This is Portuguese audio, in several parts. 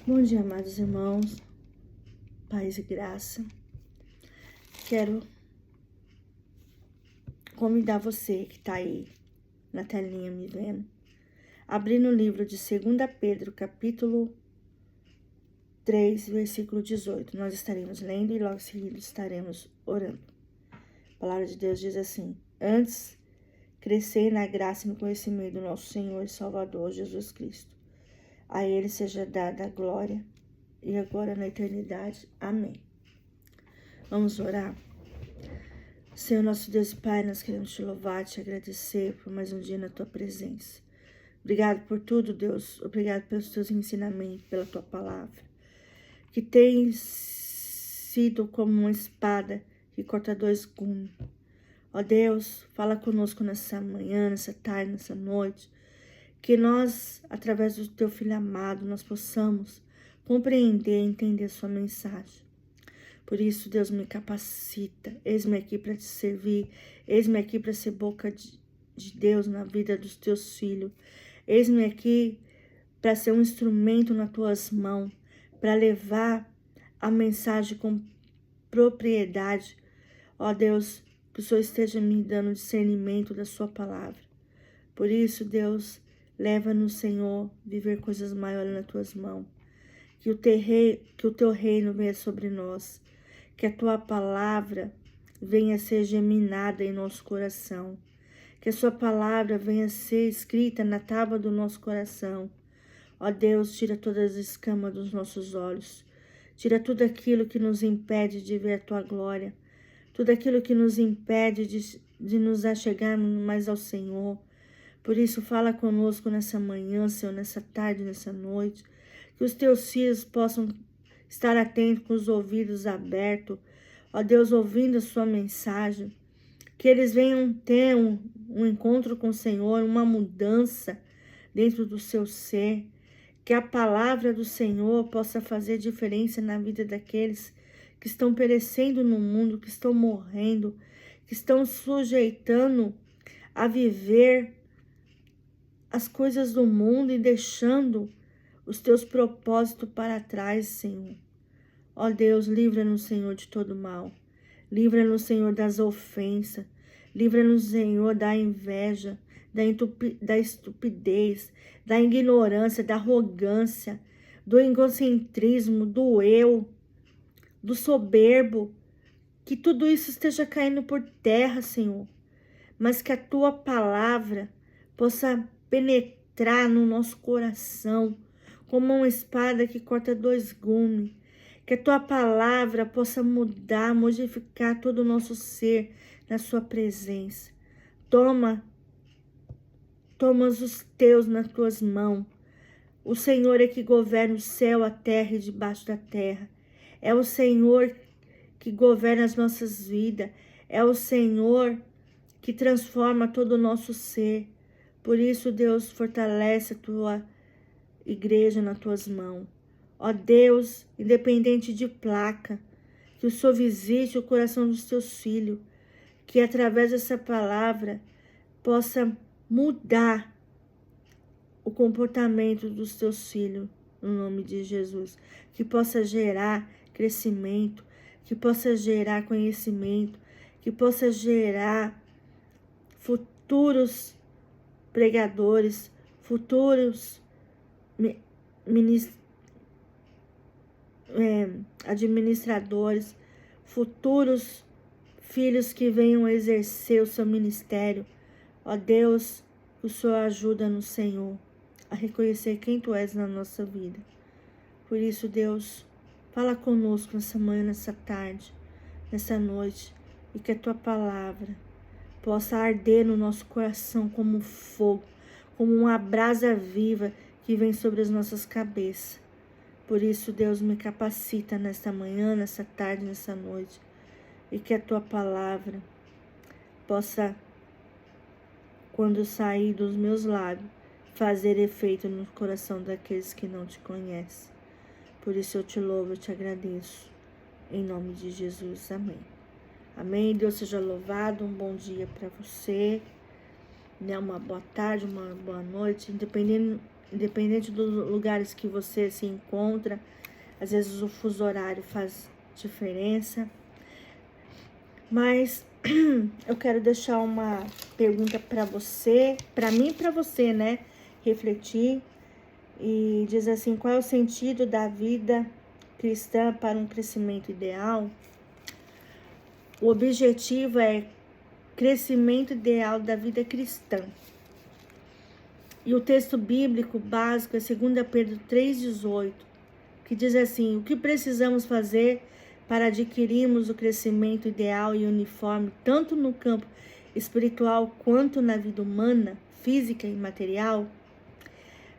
Bom dia, amados irmãos, paz e graça. Quero convidar você que está aí na telinha me vendo, abrir no livro de 2 Pedro, capítulo 3, versículo 18. Nós estaremos lendo e logo em seguida estaremos orando. A palavra de Deus diz assim: antes, crescer na graça e no conhecimento do nosso Senhor e Salvador Jesus Cristo. A Ele seja dada a glória e agora na eternidade. Amém. Vamos orar? Senhor, nosso Deus e Pai, nós queremos te louvar, te agradecer por mais um dia na tua presença. Obrigado por tudo, Deus. Obrigado pelos teus ensinamentos, pela tua palavra, que tem sido como uma espada que corta dois gumes. Ó Deus, fala conosco nessa manhã, nessa tarde, nessa noite, que nós, através do teu Filho amado, nós possamos compreender e entender a sua mensagem. Por isso, Deus, me capacita. Eis-me aqui para te servir. Eis-me aqui para ser boca de Deus na vida dos teus filhos. Eis-me aqui para ser um instrumento nas tuas mãos, para levar a mensagem com propriedade. Ó Deus, que o Senhor esteja me dando discernimento da sua palavra. Por isso, Deus, leva-nos, Senhor, viver coisas maiores nas tuas mãos. Que o teu reino venha sobre nós. Que a tua palavra venha ser geminada em nosso coração. Que a sua palavra venha ser escrita na tábua do nosso coração. Ó Deus, tira todas as escamas dos nossos olhos. Tira tudo aquilo que nos impede de ver a tua glória. Tudo aquilo que nos impede de nos achegarmos mais ao Senhor. Por isso, fala conosco nessa manhã, Senhor, nessa tarde, nessa noite. Que os teus filhos possam estar atentos com os ouvidos abertos. Ó Deus, ouvindo a sua mensagem. Que eles venham ter um encontro com o Senhor, uma mudança dentro do seu ser. Que a palavra do Senhor possa fazer diferença na vida daqueles que estão perecendo no mundo, que estão morrendo, que estão sujeitando a viver as coisas do mundo e deixando os teus propósitos para trás, Senhor. Ó Deus, livra-nos, Senhor, de todo mal. Livra-nos, Senhor, das ofensas. Livra-nos, Senhor, da inveja, da estupidez, da ignorância, da arrogância, do egocentrismo, do eu, do soberbo. Que tudo isso esteja caindo por terra, Senhor. Mas que a tua palavra possa penetrar no nosso coração como uma espada que corta dois gumes. Que a tua palavra possa mudar, modificar todo o nosso ser na sua presença. Toma os teus nas tuas mãos. O Senhor é que governa o céu, a terra e debaixo da terra. É o Senhor que governa as nossas vidas. É o Senhor que transforma todo o nosso ser. Por isso, Deus, fortalece a tua igreja nas tuas mãos. Ó Deus, independente de placa, que o Senhor visite o coração dos teus filhos, que através dessa palavra possa mudar o comportamento dos teus filhos, no nome de Jesus. Que possa gerar crescimento, que possa gerar conhecimento, que possa gerar futuros pregadores, futuros administradores, futuros filhos que venham exercer o seu ministério. Ó Deus, o Senhor ajuda no Senhor a reconhecer quem Tu és na nossa vida. Por isso, Deus, fala conosco nessa manhã, nessa tarde, nessa noite, e que a Tua palavra possa arder no nosso coração como fogo, como uma brasa viva que vem sobre as nossas cabeças. Por isso, Deus, me capacita nesta manhã, nessa tarde, nessa noite, e que a Tua palavra possa, quando sair dos meus lábios, fazer efeito no coração daqueles que não Te conhecem. Por isso eu Te louvo, eu Te agradeço. Em nome de Jesus, amém. Amém. Deus seja louvado. Um bom dia para você, né? Uma boa tarde, uma boa noite, independente independente dos lugares que você se encontra. Às vezes o fuso horário faz diferença. Mas eu quero deixar uma pergunta para você, para mim e para você, né? Refletir. E diz assim: qual é o sentido da vida cristã para um crescimento ideal? O objetivo é crescimento ideal da vida cristã. E o texto bíblico básico é 2 Pedro 3,18, que diz assim: o que precisamos fazer para adquirirmos o crescimento ideal e uniforme, tanto no campo espiritual quanto na vida humana, física e material?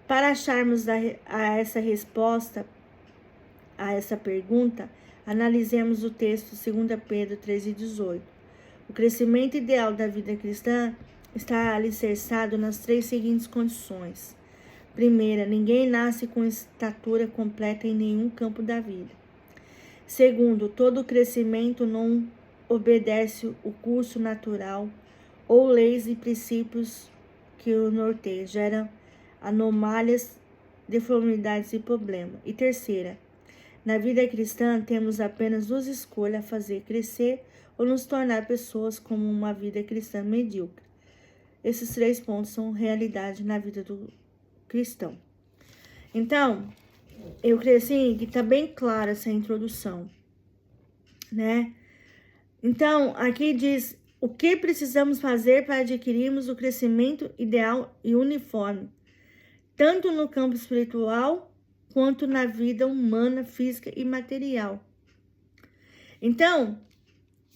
Para acharmos a essa resposta, a essa pergunta, analisemos o texto 2 Pedro 3,18. O crescimento ideal da vida cristã está alicerçado nas 3 seguintes condições. Primeira, ninguém nasce com estatura completa em nenhum campo da vida. Segundo, todo crescimento não obedece o curso natural ou leis e princípios que o norteiam, geram anomálias, deformidades e problemas. E terceira, na vida cristã temos apenas 2 escolhas: fazer crescer ou nos tornar pessoas como uma vida cristã medíocre. Esses 3 pontos são realidade na vida do cristão. Então, eu creio assim que está bem clara essa introdução, né? Então, aqui diz o que precisamos fazer para adquirirmos o crescimento ideal e uniforme, tanto no campo espiritual quanto na vida humana, física e material. Então,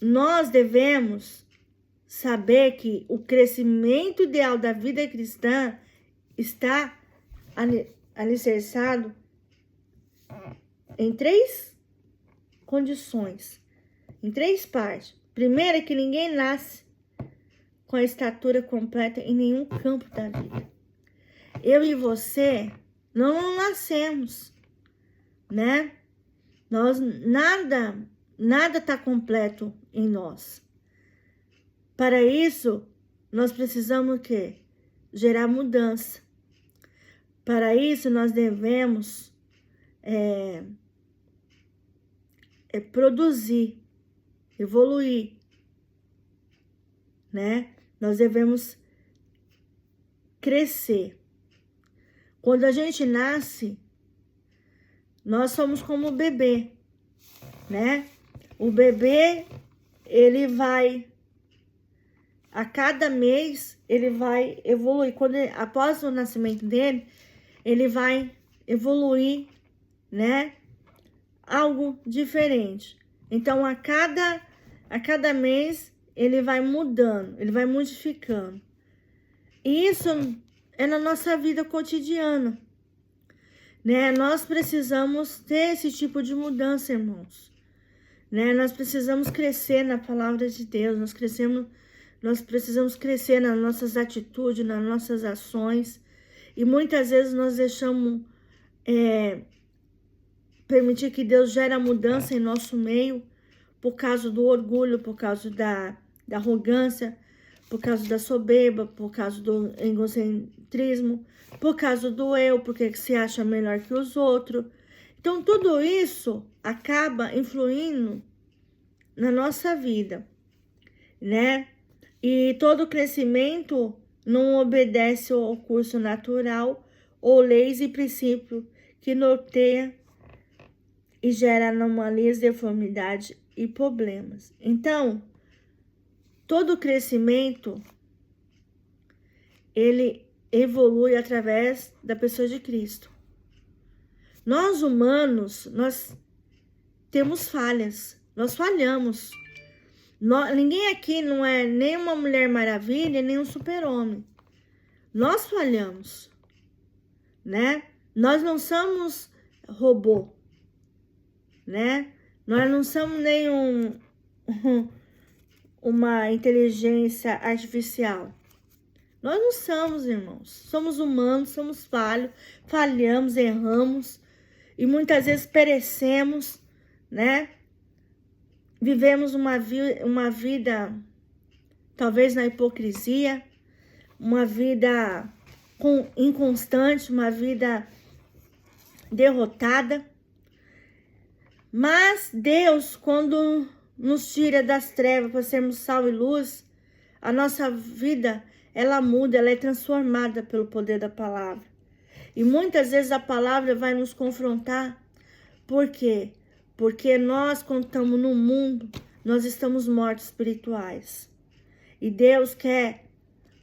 nós devemos saber que o crescimento ideal da vida cristã está alicerçado em 3 condições, em 3 partes. Primeiro é que ninguém nasce com a estatura completa em nenhum campo da vida. Eu e você não nascemos, né? Nada está completo em nós. Para isso, nós precisamos o quê? Gerar mudança. Para isso, nós devemos produzir, evoluir, né? Nós devemos crescer. Quando a gente nasce, nós somos como o bebê, né? O bebê, ele vai, a cada mês, ele vai evoluir. Após o nascimento dele, ele vai evoluir, né? Algo diferente. Então, a cada mês, ele vai mudando, ele vai modificando. E isso é na nossa vida cotidiana, né? Nós precisamos ter esse tipo de mudança, irmãos, né? Nós precisamos crescer na palavra de Deus, nós precisamos crescer nas nossas atitudes, nas nossas ações, e muitas vezes nós deixamos permitir que Deus gere mudança em nosso meio por causa do orgulho, por causa da arrogância, por causa da soberba, por causa do egocentrismo, por causa do eu, porque se acha melhor que os outros. Então, tudo isso acaba influindo na nossa vida, né? E todo crescimento não obedece ao curso natural ou leis e princípios que norteia e gera anomalias, deformidade e problemas. Então, todo crescimento, ele evolui através da pessoa de Cristo. Nós humanos, nós temos falhas, nós falhamos. Ninguém aqui não é nem uma Mulher Maravilha, nem um super-homem. Nós falhamos, né? Nós não somos robô, né? Nós não somos nem uma inteligência artificial. Nós não somos, irmãos. Somos humanos, somos falhamos, erramos e muitas vezes perecemos, né? Vivemos uma vida talvez na hipocrisia, uma vida inconstante, uma vida derrotada. Mas Deus, quando nos tira das trevas para sermos sal e luz, a nossa vida, ela muda, ela é transformada pelo poder da palavra. E muitas vezes a palavra vai nos confrontar. Por quê? Porque nós, quando estamos no mundo, nós estamos mortos espirituais. E Deus quer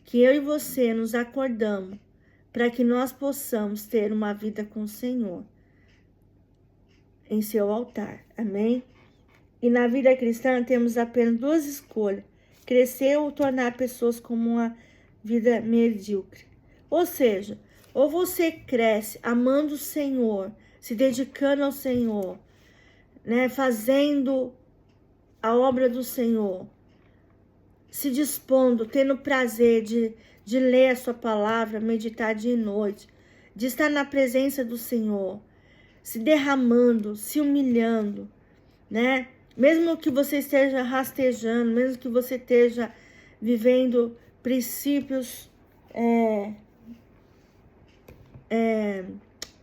que eu e você nos acordamos para que nós possamos ter uma vida com o Senhor em seu altar. Amém? E na vida cristã temos apenas duas escolhas: crescer ou tornar pessoas como uma vida medíocre. Ou seja, ou você cresce amando o Senhor, se dedicando ao Senhor, né, fazendo a obra do Senhor, se dispondo, tendo prazer de ler a sua palavra, meditar dia e noite, de estar na presença do Senhor, se derramando, se humilhando, né? Mesmo que você esteja rastejando, mesmo que você esteja vivendo princípios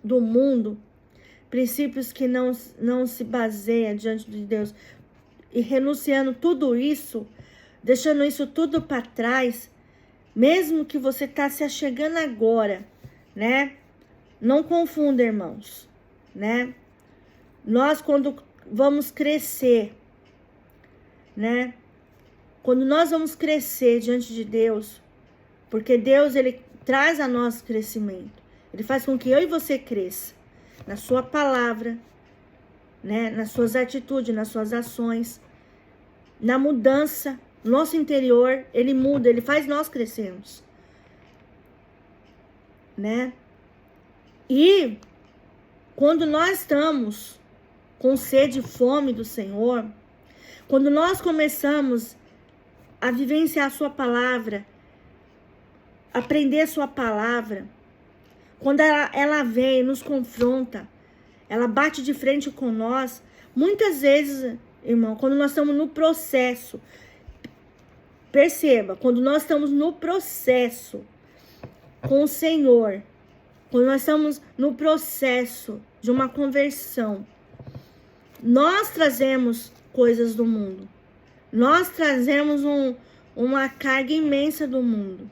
do mundo, princípios que não se baseiam diante de Deus, e renunciando tudo isso, deixando isso tudo para trás, mesmo que você está se achegando agora, né? Não confunda, irmãos, né? Nós, quando vamos crescer, né? Quando nós vamos crescer diante de Deus, porque Deus, Ele traz a nosso crescimento. Ele faz com que eu e você cresça na sua palavra, né? Nas suas atitudes, nas suas ações, na mudança. Nosso interior, Ele muda, Ele faz nós crescermos, né? E quando nós estamos com sede e fome do Senhor, quando nós começamos a vivenciar a sua palavra, aprender a sua palavra, quando ela vem e nos confronta, ela bate de frente com nós, muitas vezes, irmão, quando nós estamos no processo, perceba, quando nós estamos no processo com o Senhor, quando nós estamos no processo de uma conversão, nós trazemos coisas do mundo. Nós trazemos uma carga imensa do mundo.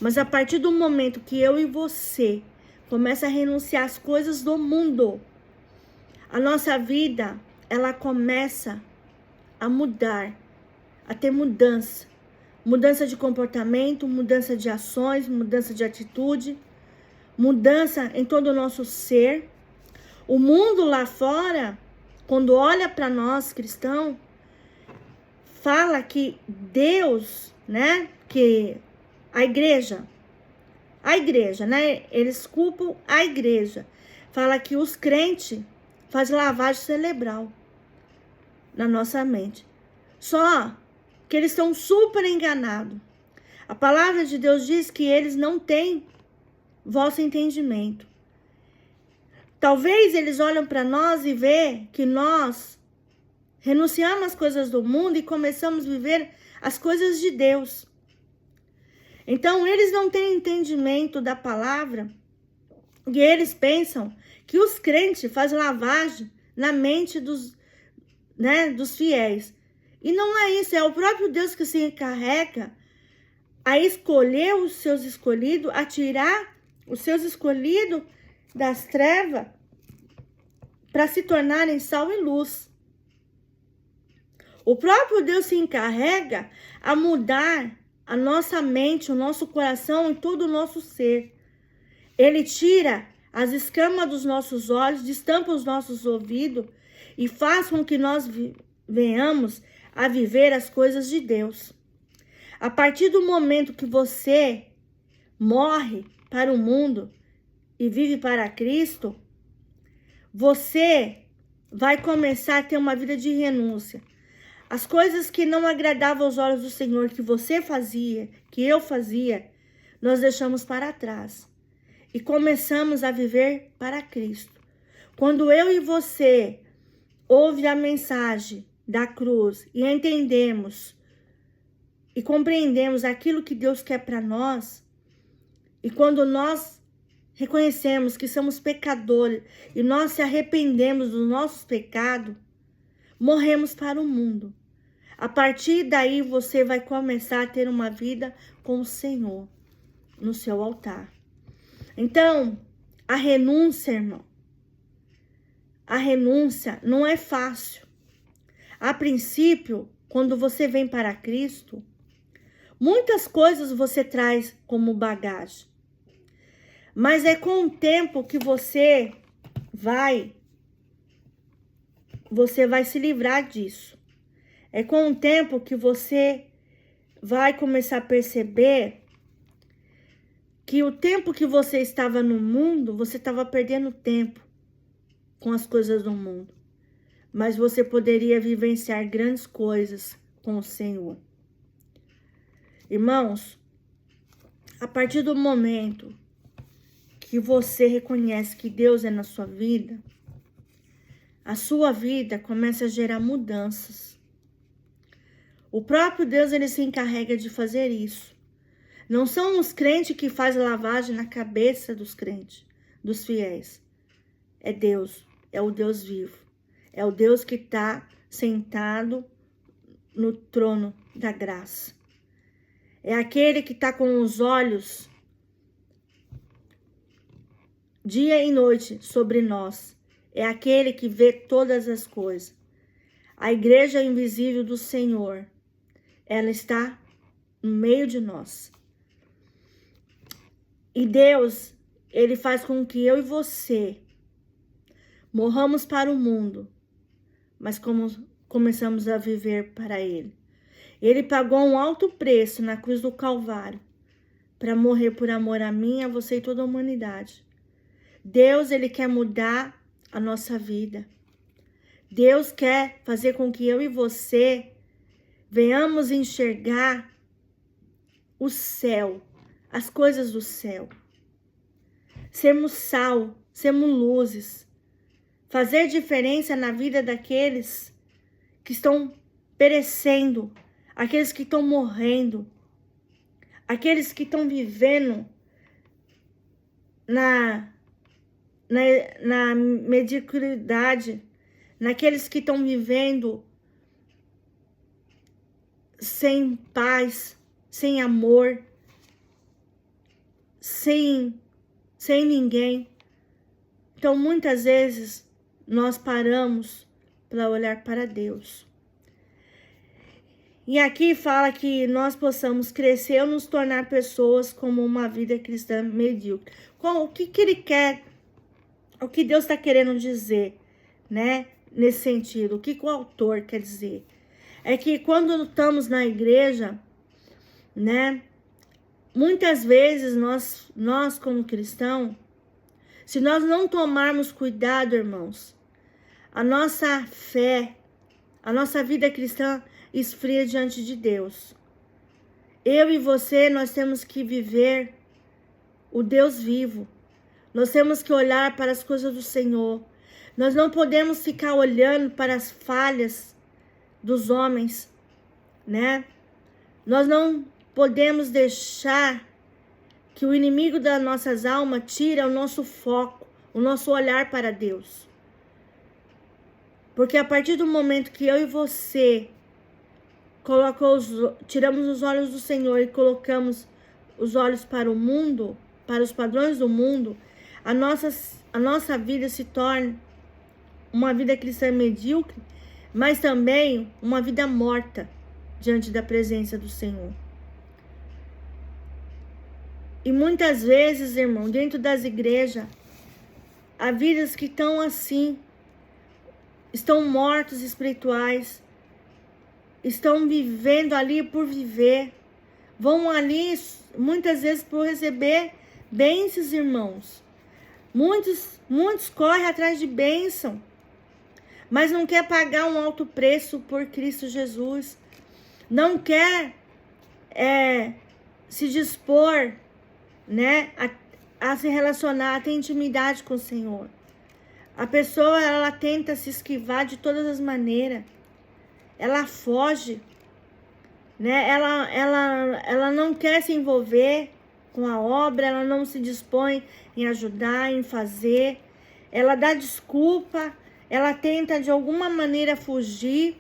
Mas a partir do momento que eu e você começa a renunciar às coisas do mundo, a nossa vida, ela começa a mudar, a ter mudança. Mudança de comportamento, mudança de ações, mudança de atitude, mudança em todo o nosso ser. O mundo lá fora, quando olha para nós cristãos, fala que Deus, né, que a igreja, né, eles culpam a igreja. Fala que os crentes fazem lavagem cerebral na nossa mente. Só que eles estão super enganados. A palavra de Deus diz que eles não têm vosso entendimento. Talvez eles olham para nós e vê que nós renunciamos às coisas do mundo e começamos a viver as coisas de Deus. Então, eles não têm entendimento da palavra e eles pensam que os crentes fazem lavagem na mente dos fiéis. E não é isso, é o próprio Deus que se encarrega a escolher os seus escolhidos, a tirar os seus escolhidos das trevas para se tornarem sal e luz. O próprio Deus se encarrega a mudar a nossa mente, o nosso coração e todo o nosso ser. Ele tira as escamas dos nossos olhos, destampa os nossos ouvidos e faz com que nós venhamos a viver as coisas de Deus. A partir do momento que você morre para o mundo e vive para Cristo, você vai começar a ter uma vida de renúncia. As coisas que não agradavam aos olhos do Senhor, que você fazia, que eu fazia, nós deixamos para trás. E começamos a viver para Cristo. Quando eu e você ouve a mensagem da cruz e entendemos e compreendemos aquilo que Deus quer para nós, E quando nós reconhecemos que somos pecadores e nós se arrependemos dos nossos pecados, morremos para o mundo. A partir daí você vai começar a ter uma vida com o Senhor no seu altar. Então, a renúncia, irmão, a renúncia não é fácil. A princípio, quando você vem para Cristo, muitas coisas você traz como bagagem. Mas é com o tempo que você vai se livrar disso. É com o tempo que você vai começar a perceber que o tempo que você estava no mundo, você estava perdendo tempo com as coisas do mundo. Mas você poderia vivenciar grandes coisas com o Senhor. Irmãos, a partir do momento que você reconhece que Deus é na sua vida, a sua vida começa a gerar mudanças. O próprio Deus, ele se encarrega de fazer isso. Não são os crentes que fazem lavagem na cabeça dos crentes, dos fiéis. É Deus, é o Deus vivo. É o Deus que está sentado no trono da graça. É aquele que está com os olhos dia e noite sobre nós. É aquele que vê todas as coisas. A igreja invisível do Senhor, ela está no meio de nós. E Deus, ele faz com que eu e você morramos para o mundo, mas começamos a viver para Ele. Ele pagou um alto preço na cruz do Calvário para morrer por amor a mim, a você e toda a humanidade. Deus, ele quer mudar a nossa vida. Deus quer fazer com que eu e você venhamos enxergar o céu, as coisas do céu. Sermos sal, sermos luzes. Fazer diferença na vida daqueles que estão perecendo, aqueles que estão morrendo, aqueles que estão vivendo na mediocridade, naqueles que estão vivendo sem paz, sem amor, sem ninguém. Então, muitas vezes, nós paramos para olhar para Deus. E aqui fala que nós possamos crescer ou nos tornar pessoas como uma vida cristã medíocre. O que ele quer, o que Deus está querendo dizer, né? Nesse sentido, o que o autor quer dizer? É que quando estamos na igreja, né? Muitas vezes nós como cristãos, se nós não tomarmos cuidado, irmãos, a nossa fé, a nossa vida cristã esfria diante de Deus. Eu e você, nós temos que viver o Deus vivo. Nós temos que olhar para as coisas do Senhor. Nós não podemos ficar olhando para as falhas dos homens, né? Nós não podemos deixar que o inimigo das nossas almas tire o nosso foco, o nosso olhar para Deus. Porque a partir do momento que eu e você tiramos os olhos do Senhor e colocamos os olhos para o mundo, para os padrões do mundo, a nossa vida se torna uma vida cristã medíocre, mas também uma vida morta diante da presença do Senhor. E muitas vezes, irmão, dentro das igrejas, há vidas que estão assim, estão mortos espirituais, estão vivendo ali por viver, vão ali muitas vezes por receber bênçãos, irmãos. Muitos correm atrás de bênção, mas não quer pagar um alto preço por Cristo Jesus. Não quer se dispor, né, a se relacionar, a ter intimidade com o Senhor. A pessoa, ela tenta se esquivar de todas as maneiras. Ela foge, né? Ela não quer se envolver com a obra, ela não se dispõe em ajudar, em fazer, ela dá desculpa, ela tenta de alguma maneira fugir.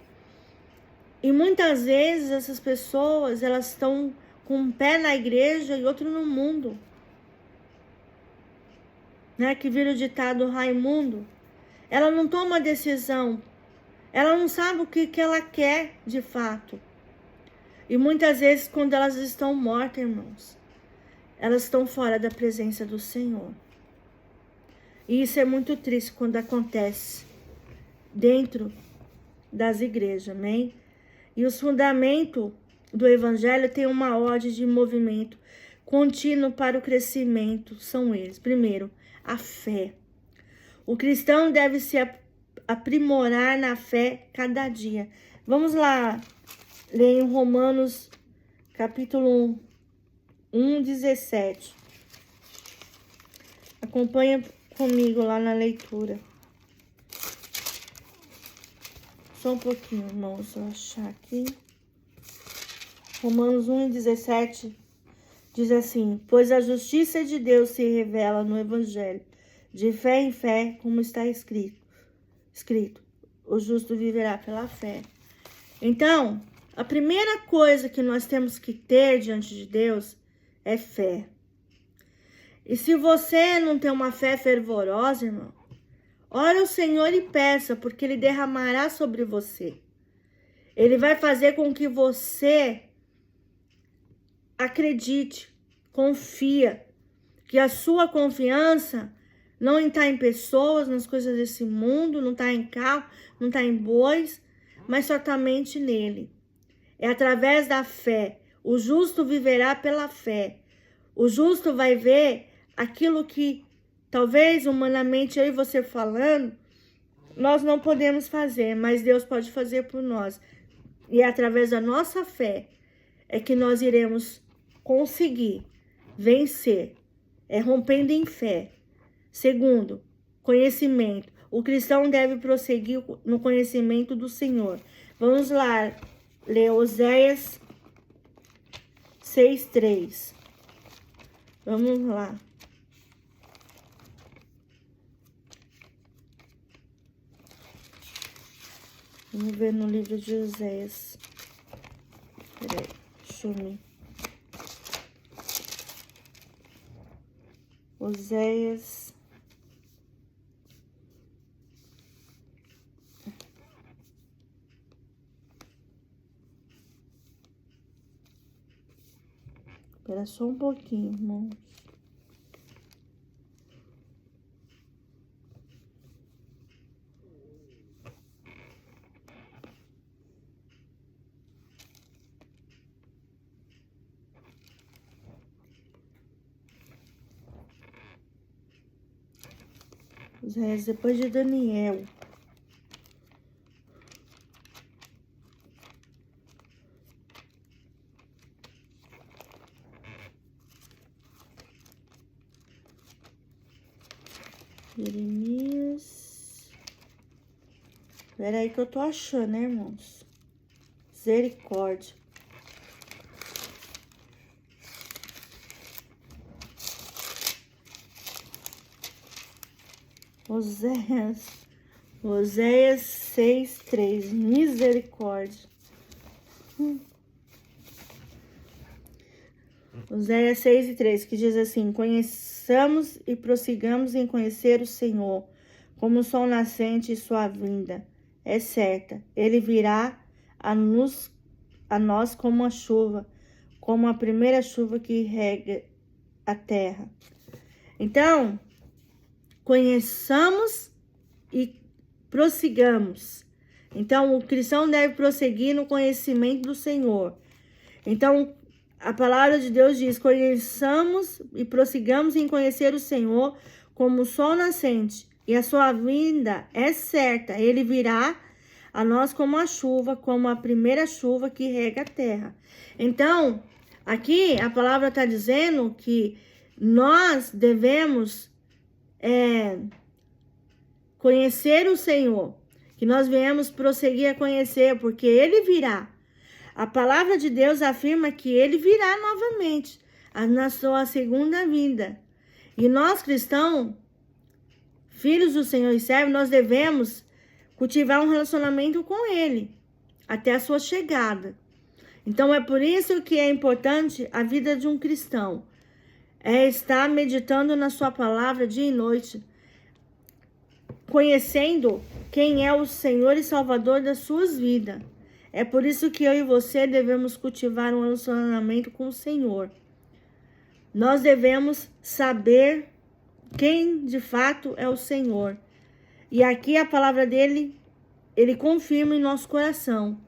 E muitas vezes essas pessoas, elas estão com um pé na igreja e outro no mundo. Né? Que vira o ditado Raimundo. Ela não toma decisão. Ela não sabe o que ela quer de fato. E muitas vezes quando elas estão mortas, irmãos, elas estão fora da presença do Senhor. E isso é muito triste quando acontece dentro das igrejas, amém? E os fundamentos do evangelho têm uma ordem de movimento contínuo para o crescimento. São eles. Primeiro, a fé. O cristão deve se aprimorar na fé cada dia. Vamos lá, ler em Romanos, capítulo 1, 17. Acompanha comigo lá na leitura. Só um pouquinho, irmãos, eu achar aqui. Romanos 1, 17 diz assim: pois a justiça de Deus se revela no evangelho, de fé em fé, como está escrito, o justo viverá pela fé. Então, a primeira coisa que nós temos que ter diante de Deus é fé. E se você não tem uma fé fervorosa, irmão, ore ao Senhor e peça, porque Ele derramará sobre você. Ele vai fazer com que você acredite, confia, que a sua confiança não está em pessoas, nas coisas desse mundo, não está em carro, não está em bois, mas somente nele. É através da fé. O justo viverá pela fé. O justo vai ver aquilo que talvez humanamente eu e você falando, nós não podemos fazer, mas Deus pode fazer por nós. E é através da nossa fé é que nós iremos conseguir vencer. É rompendo em fé. Segundo, conhecimento. O cristão deve prosseguir no conhecimento do Senhor. Vamos lá, ler Oséias 6:3. Vamos lá. Vamos ver no livro de Oséias. Peraí, deixa eu ver. Oséias. Espera só um pouquinho, irmãos. Oséias depois de Daniel. Jeremias. Espera aí que eu tô achando, né, irmãos? Misericórdia. Oséias 6:3. Misericórdia. Oséias 6:3, que diz assim: conheçamos e prossigamos em conhecer o Senhor, como o sol nascente e sua vinda é certa. Ele virá a nós como a chuva, como a primeira chuva que rega a terra. Então, conheçamos e prossigamos. Então, o cristão deve prosseguir no conhecimento do Senhor. Então, a palavra de Deus diz: conheçamos e prossigamos em conhecer o Senhor como o sol nascente, e a sua vinda é certa. Ele virá a nós como a chuva, como a primeira chuva que rega a terra. Então, aqui a palavra está dizendo que nós devemos conhecer o Senhor, que nós viemos prosseguir a conhecer, porque Ele virá. A palavra de Deus afirma que Ele virá novamente. na sua segunda vinda. E nós cristãos, filhos do Senhor e servos, nós devemos cultivar um relacionamento com Ele até a sua chegada. Então é por isso que é importante a vida de um cristão. É estar meditando na sua palavra dia e noite, conhecendo quem é o Senhor e Salvador das suas vidas. É por isso que eu e você devemos cultivar um relacionamento com o Senhor. Nós devemos saber quem de fato é o Senhor. E aqui a palavra dele, ele confirma em nosso coração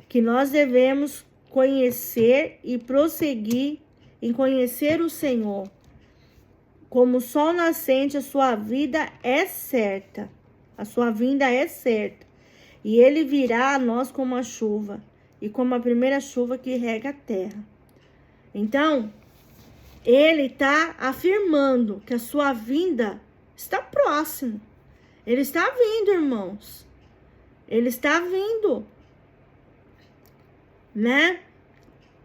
que nós devemos conhecer e prosseguir em conhecer o Senhor. Como o sol nascente, a sua vida é certa. A sua vinda é certa. E ele virá a nós como a chuva, e como a primeira chuva que rega a terra. Então, ele está afirmando que a sua vinda está próximo. Ele está vindo, irmãos. Ele está vindo. Né?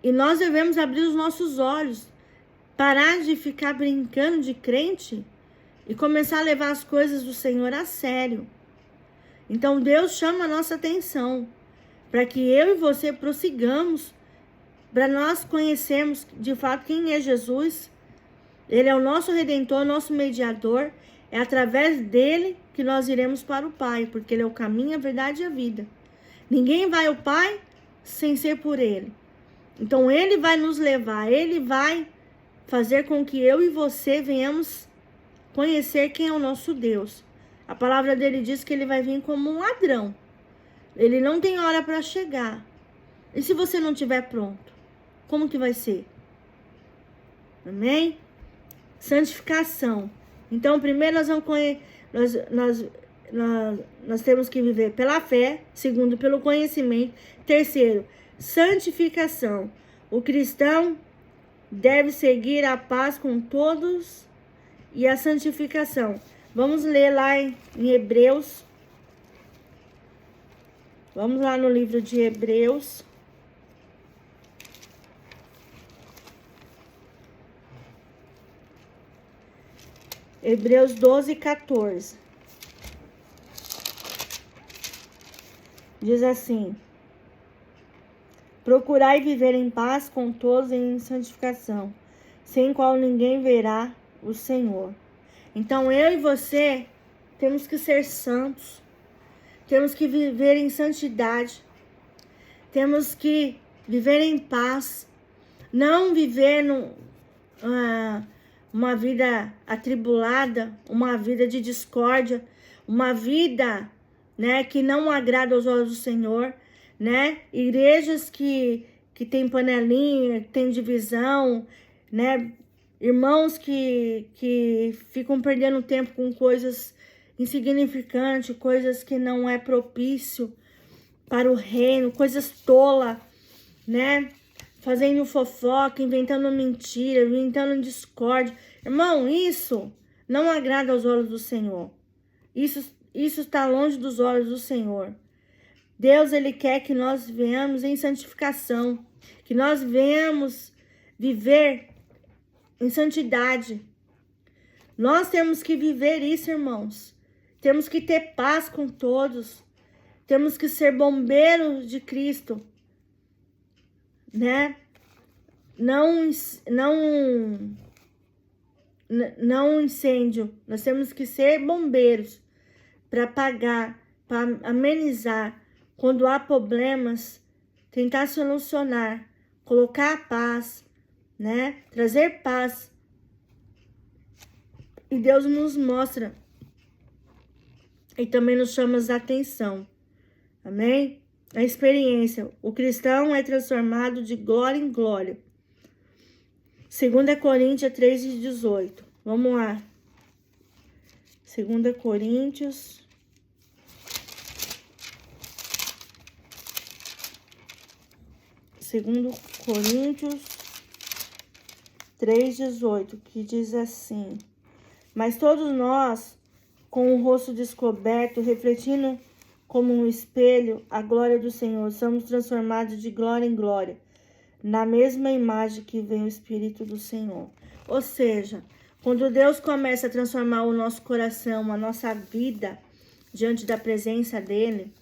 E nós devemos abrir os nossos olhos, parar de ficar brincando de crente e começar a levar as coisas do Senhor a sério. Então Deus chama a nossa atenção para que eu e você prossigamos, para nós conhecermos de fato quem é Jesus. Ele é o nosso Redentor, nosso mediador. É através dele que nós iremos para o Pai, porque ele é o caminho, a verdade e a vida. Ninguém vai ao Pai sem ser por ele. Então ele vai nos levar, ele vai fazer com que eu e você venhamos conhecer quem é o nosso Deus. A palavra dele diz que ele vai vir como um ladrão. Ele não tem hora para chegar. E se você não estiver pronto, como que vai ser? Amém? Santificação. Então, primeiro nós temos que viver pela fé. Segundo, pelo conhecimento. Terceiro, santificação. O cristão deve seguir a paz com todos e a santificação. Vamos ler lá em Hebreus. Vamos lá no livro de Hebreus. Hebreus 12, 14. Diz assim: procurai viver em paz com todos em santificação, sem qual ninguém verá o Senhor. Então eu e você temos que ser santos, temos que viver em santidade, temos que viver em paz, não viver uma vida atribulada, uma vida de discórdia, uma vida, né, que não agrada aos olhos do Senhor, né? Igrejas que tem panelinha, que tem divisão, né? Irmãos que ficam perdendo tempo com coisas insignificantes, coisas que não é propício para o reino, coisas tolas, né? Fazendo fofoca, inventando mentira, inventando discórdia. Irmão, isso não agrada aos olhos do Senhor. Isso está longe dos olhos do Senhor. Deus, ele quer que nós venhamos em santificação, que nós venhamos viver em santidade. Nós temos que viver isso, irmãos. Temos que ter paz com todos. Temos que ser bombeiros de Cristo, né? Não incêndio. Nós temos que ser bombeiros para apagar, para amenizar. Quando há problemas, tentar solucionar, colocar a paz, né? Trazer paz. E Deus nos mostra e também nos chama a atenção. Amém? A experiência. O cristão é transformado de glória em glória. 2 Coríntios 3:18. Vamos lá. 2 Coríntios 3:18, que diz assim: mas todos nós, com o rosto descoberto, refletindo como um espelho a glória do Senhor, somos transformados de glória em glória, na mesma imagem que vem o Espírito do Senhor. Ou seja, quando Deus começa a transformar o nosso coração, a nossa vida diante da presença dele,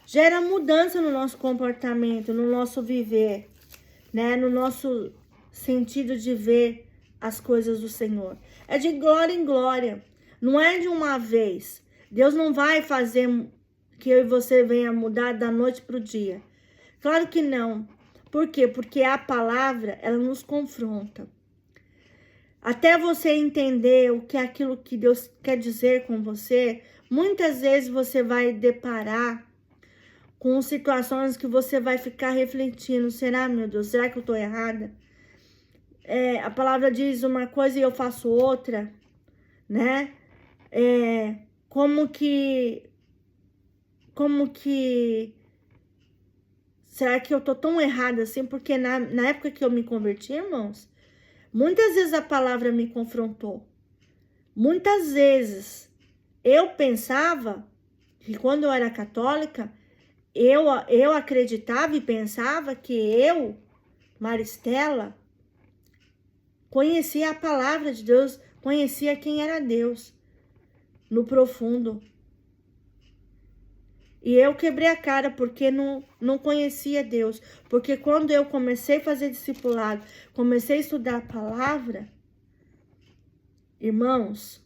gera mudança no nosso comportamento, no nosso viver, né? No nosso sentido de ver as coisas do Senhor. É de glória em glória, não é de uma vez. Deus não vai fazer que eu e você venha mudar da noite para o dia. Claro que não. Por quê? Porque a palavra, ela nos confronta. Até você entender o que é aquilo que Deus quer dizer com você, muitas vezes você vai deparar com situações que você vai ficar refletindo. Será, meu Deus, será que eu estou errada? A palavra diz uma coisa e eu faço outra, né? Como que será que eu tô tão errada assim? Porque na época que eu me converti, irmãos, muitas vezes a palavra me confrontou. Muitas vezes eu pensava que quando eu era católica, eu acreditava e pensava que eu, Maristela, conhecia a palavra de Deus, conhecia quem era Deus no profundo. E eu quebrei a cara porque não conhecia Deus. Porque quando eu comecei a fazer discipulado, comecei a estudar a palavra, irmãos,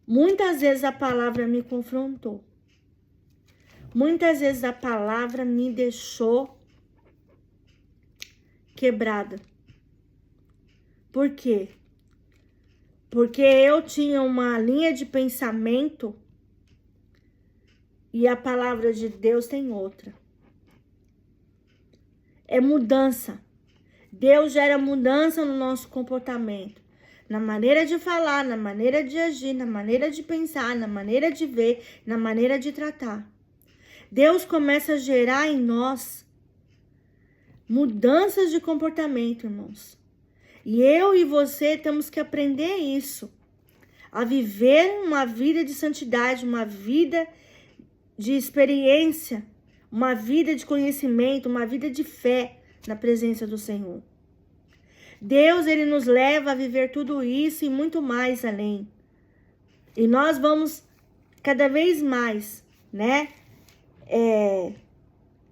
muitas vezes a palavra me confrontou. Muitas vezes a palavra me deixou quebrada. Por quê? Porque eu tinha uma linha de pensamento e a palavra de Deus tem outra. É mudança. Deus gera mudança no nosso comportamento. Na maneira de falar, na maneira de agir, na maneira de pensar, na maneira de ver, na maneira de tratar. Deus começa a gerar em nós mudanças de comportamento, irmãos. E eu e você temos que aprender isso. A viver uma vida de santidade, uma vida de experiência, uma vida de conhecimento, uma vida de fé na presença do Senhor. Deus, ele nos leva a viver tudo isso e muito mais além. E nós vamos cada vez mais, né,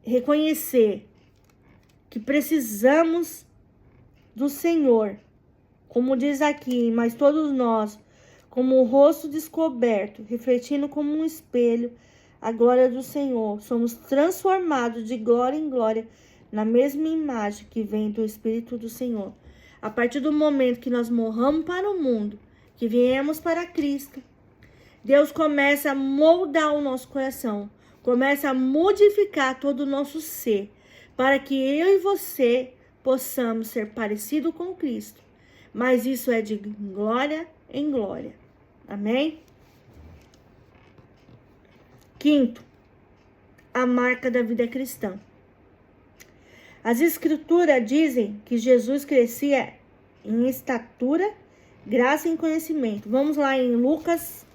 reconhecer que precisamos do Senhor. Como diz aqui, mas todos nós, como o rosto descoberto, refletindo como um espelho a glória do Senhor, somos transformados de glória em glória na mesma imagem que vem do Espírito do Senhor. A partir do momento que nós morramos para o mundo, que viemos para Cristo, Deus começa a moldar o nosso coração, começa a modificar todo o nosso ser, para que eu e você possamos ser parecidos com Cristo. Mas isso é de glória em glória. Amém? Quinto, a marca da vida cristã. As escrituras dizem que Jesus crescia em estatura, graça e conhecimento. Vamos lá em Lucas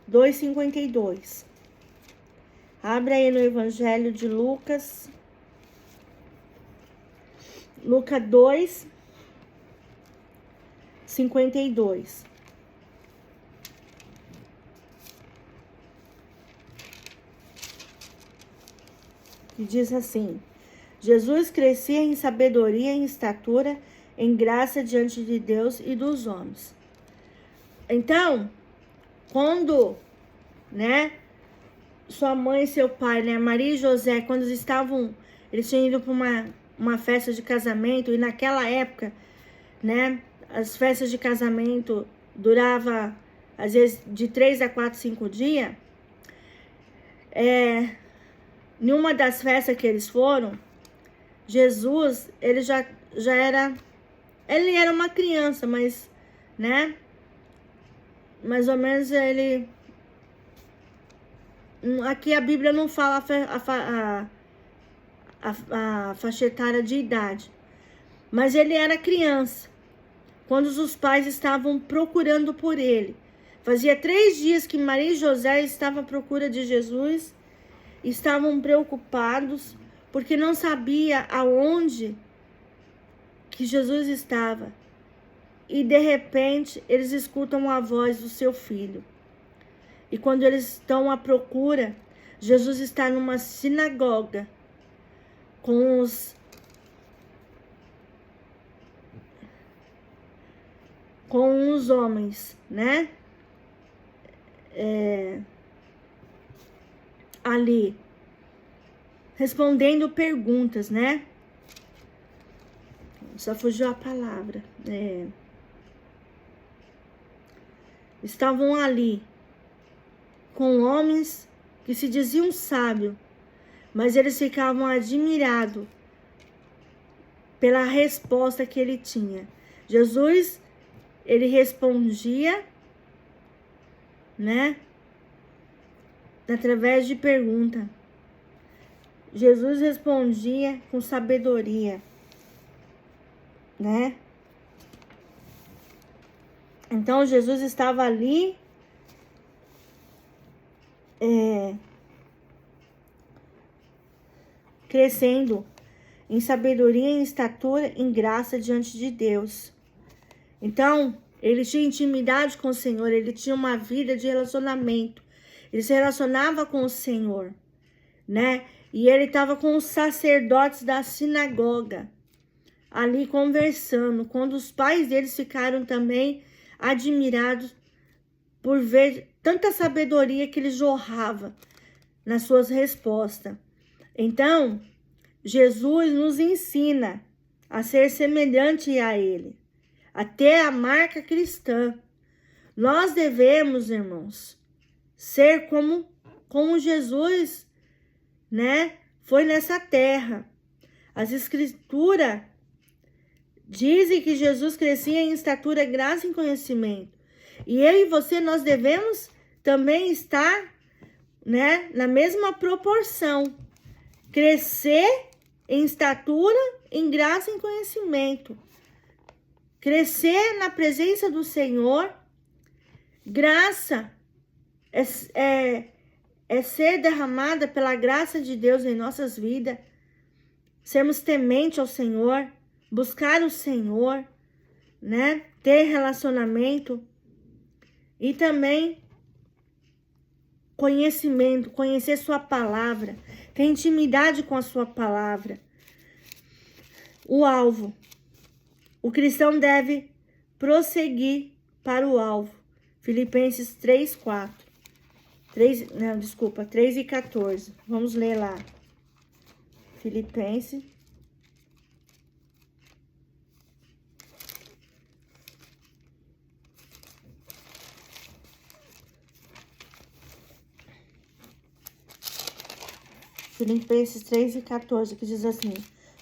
2:52. Abre aí no Evangelho de Lucas. Lucas 2:52. Que diz assim: Jesus crescia em sabedoria, em estatura, em graça diante de Deus e dos homens. Então, quando, né, sua mãe e seu pai, né, Maria e José, quando eles tinham ido para uma festa de casamento, e naquela época, né, as festas de casamento duravam, às vezes, de 3 a 4, 5 dias. Em uma das festas que eles foram, Jesus, ele já era, ele era uma criança, mas, né, mais ou menos ele, aqui a Bíblia não fala a faixa etária de idade, mas ele era criança, quando os pais estavam procurando por ele. Fazia 3 dias que Maria e José estavam à procura de Jesus, estavam preocupados, porque não sabia aonde que Jesus estava. E de repente eles escutam a voz do seu filho. E quando eles estão à procura, Jesus está numa sinagoga com os homens, né? Ali, respondendo perguntas, né? Só fugiu a palavra. Estavam ali com homens que se diziam sábios, mas eles ficavam admirados pela resposta que ele tinha. Jesus, ele respondia, né? Através de pergunta. Jesus respondia com sabedoria, né? Então Jesus estava ali crescendo em sabedoria, em estatura, em graça diante de Deus. Então, ele tinha intimidade com o Senhor, ele tinha uma vida de relacionamento. Ele se relacionava com o Senhor, né? E ele estava com os sacerdotes da sinagoga, ali conversando, quando os pais deles ficaram também admirados por ver tanta sabedoria que ele jorrava nas suas respostas. Então, Jesus nos ensina a ser semelhante a ele, a ter a marca cristã. Nós devemos, irmãos, ser como Jesus, né? Foi nessa terra. As escrituras dizem que Jesus crescia em estatura, graça e conhecimento. E eu e você, nós devemos também estar, né, na mesma proporção. Crescer em estatura, em graça e em conhecimento. Crescer na presença do Senhor. Graça é ser derramada pela graça de Deus em nossas vidas. Sermos tementes ao Senhor. Buscar o Senhor, né? Ter relacionamento. E também conhecimento, conhecer sua palavra, ter intimidade com a sua palavra. O alvo. O cristão deve prosseguir para o alvo. Filipenses 3, 3 e 14. Vamos ler lá. Filipenses. Filipenses 3 e 14, que diz assim: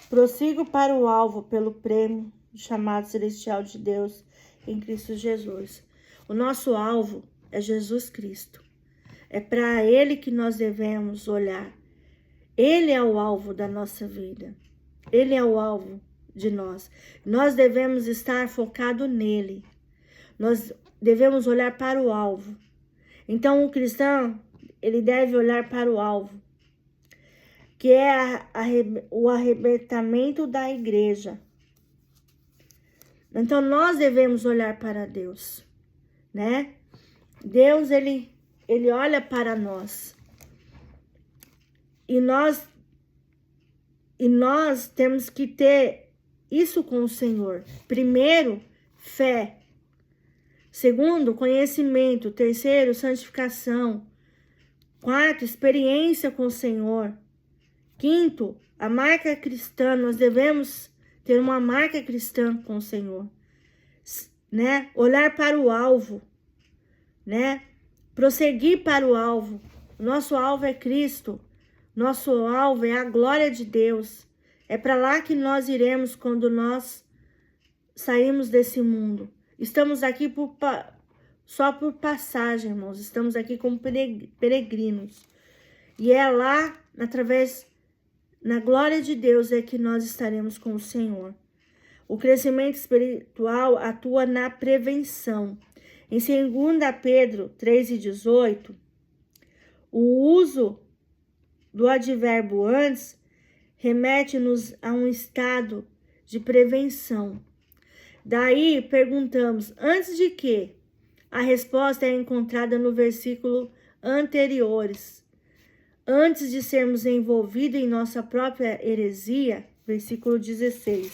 prossigo para o alvo pelo prêmio do chamado celestial de Deus em Cristo Jesus. O nosso alvo é Jesus Cristo. É para Ele que nós devemos olhar. Ele é o alvo da nossa vida. Ele é o alvo de nós. Nós devemos estar focados nele. Nós devemos olhar para o alvo. Então, o cristão, ele deve olhar para o alvo, que é o arrebatamento da igreja. Então, nós devemos olhar para Deus, né? Deus, ele olha para nós. E nós temos que ter isso com o Senhor. Primeiro, fé. Segundo, conhecimento. Terceiro, santificação. Quarto, experiência com o Senhor. Quinto, a marca cristã. Nós devemos ter uma marca cristã com o Senhor, né? Olhar para o alvo, né? Prosseguir para o alvo. Nosso alvo é Cristo. Nosso alvo é a glória de Deus. É para lá que nós iremos quando nós sairmos desse mundo. Estamos aqui só por passagem, irmãos. Estamos aqui como peregrinos. E é lá, na glória de Deus, é que nós estaremos com o Senhor. O crescimento espiritual atua na prevenção. Em 2 Pedro 3,18, o uso do advérbio antes remete-nos a um estado de prevenção. Daí perguntamos, antes de quê? A resposta é encontrada no versículo anteriores. Antes de sermos envolvidos em nossa própria heresia, versículo 16.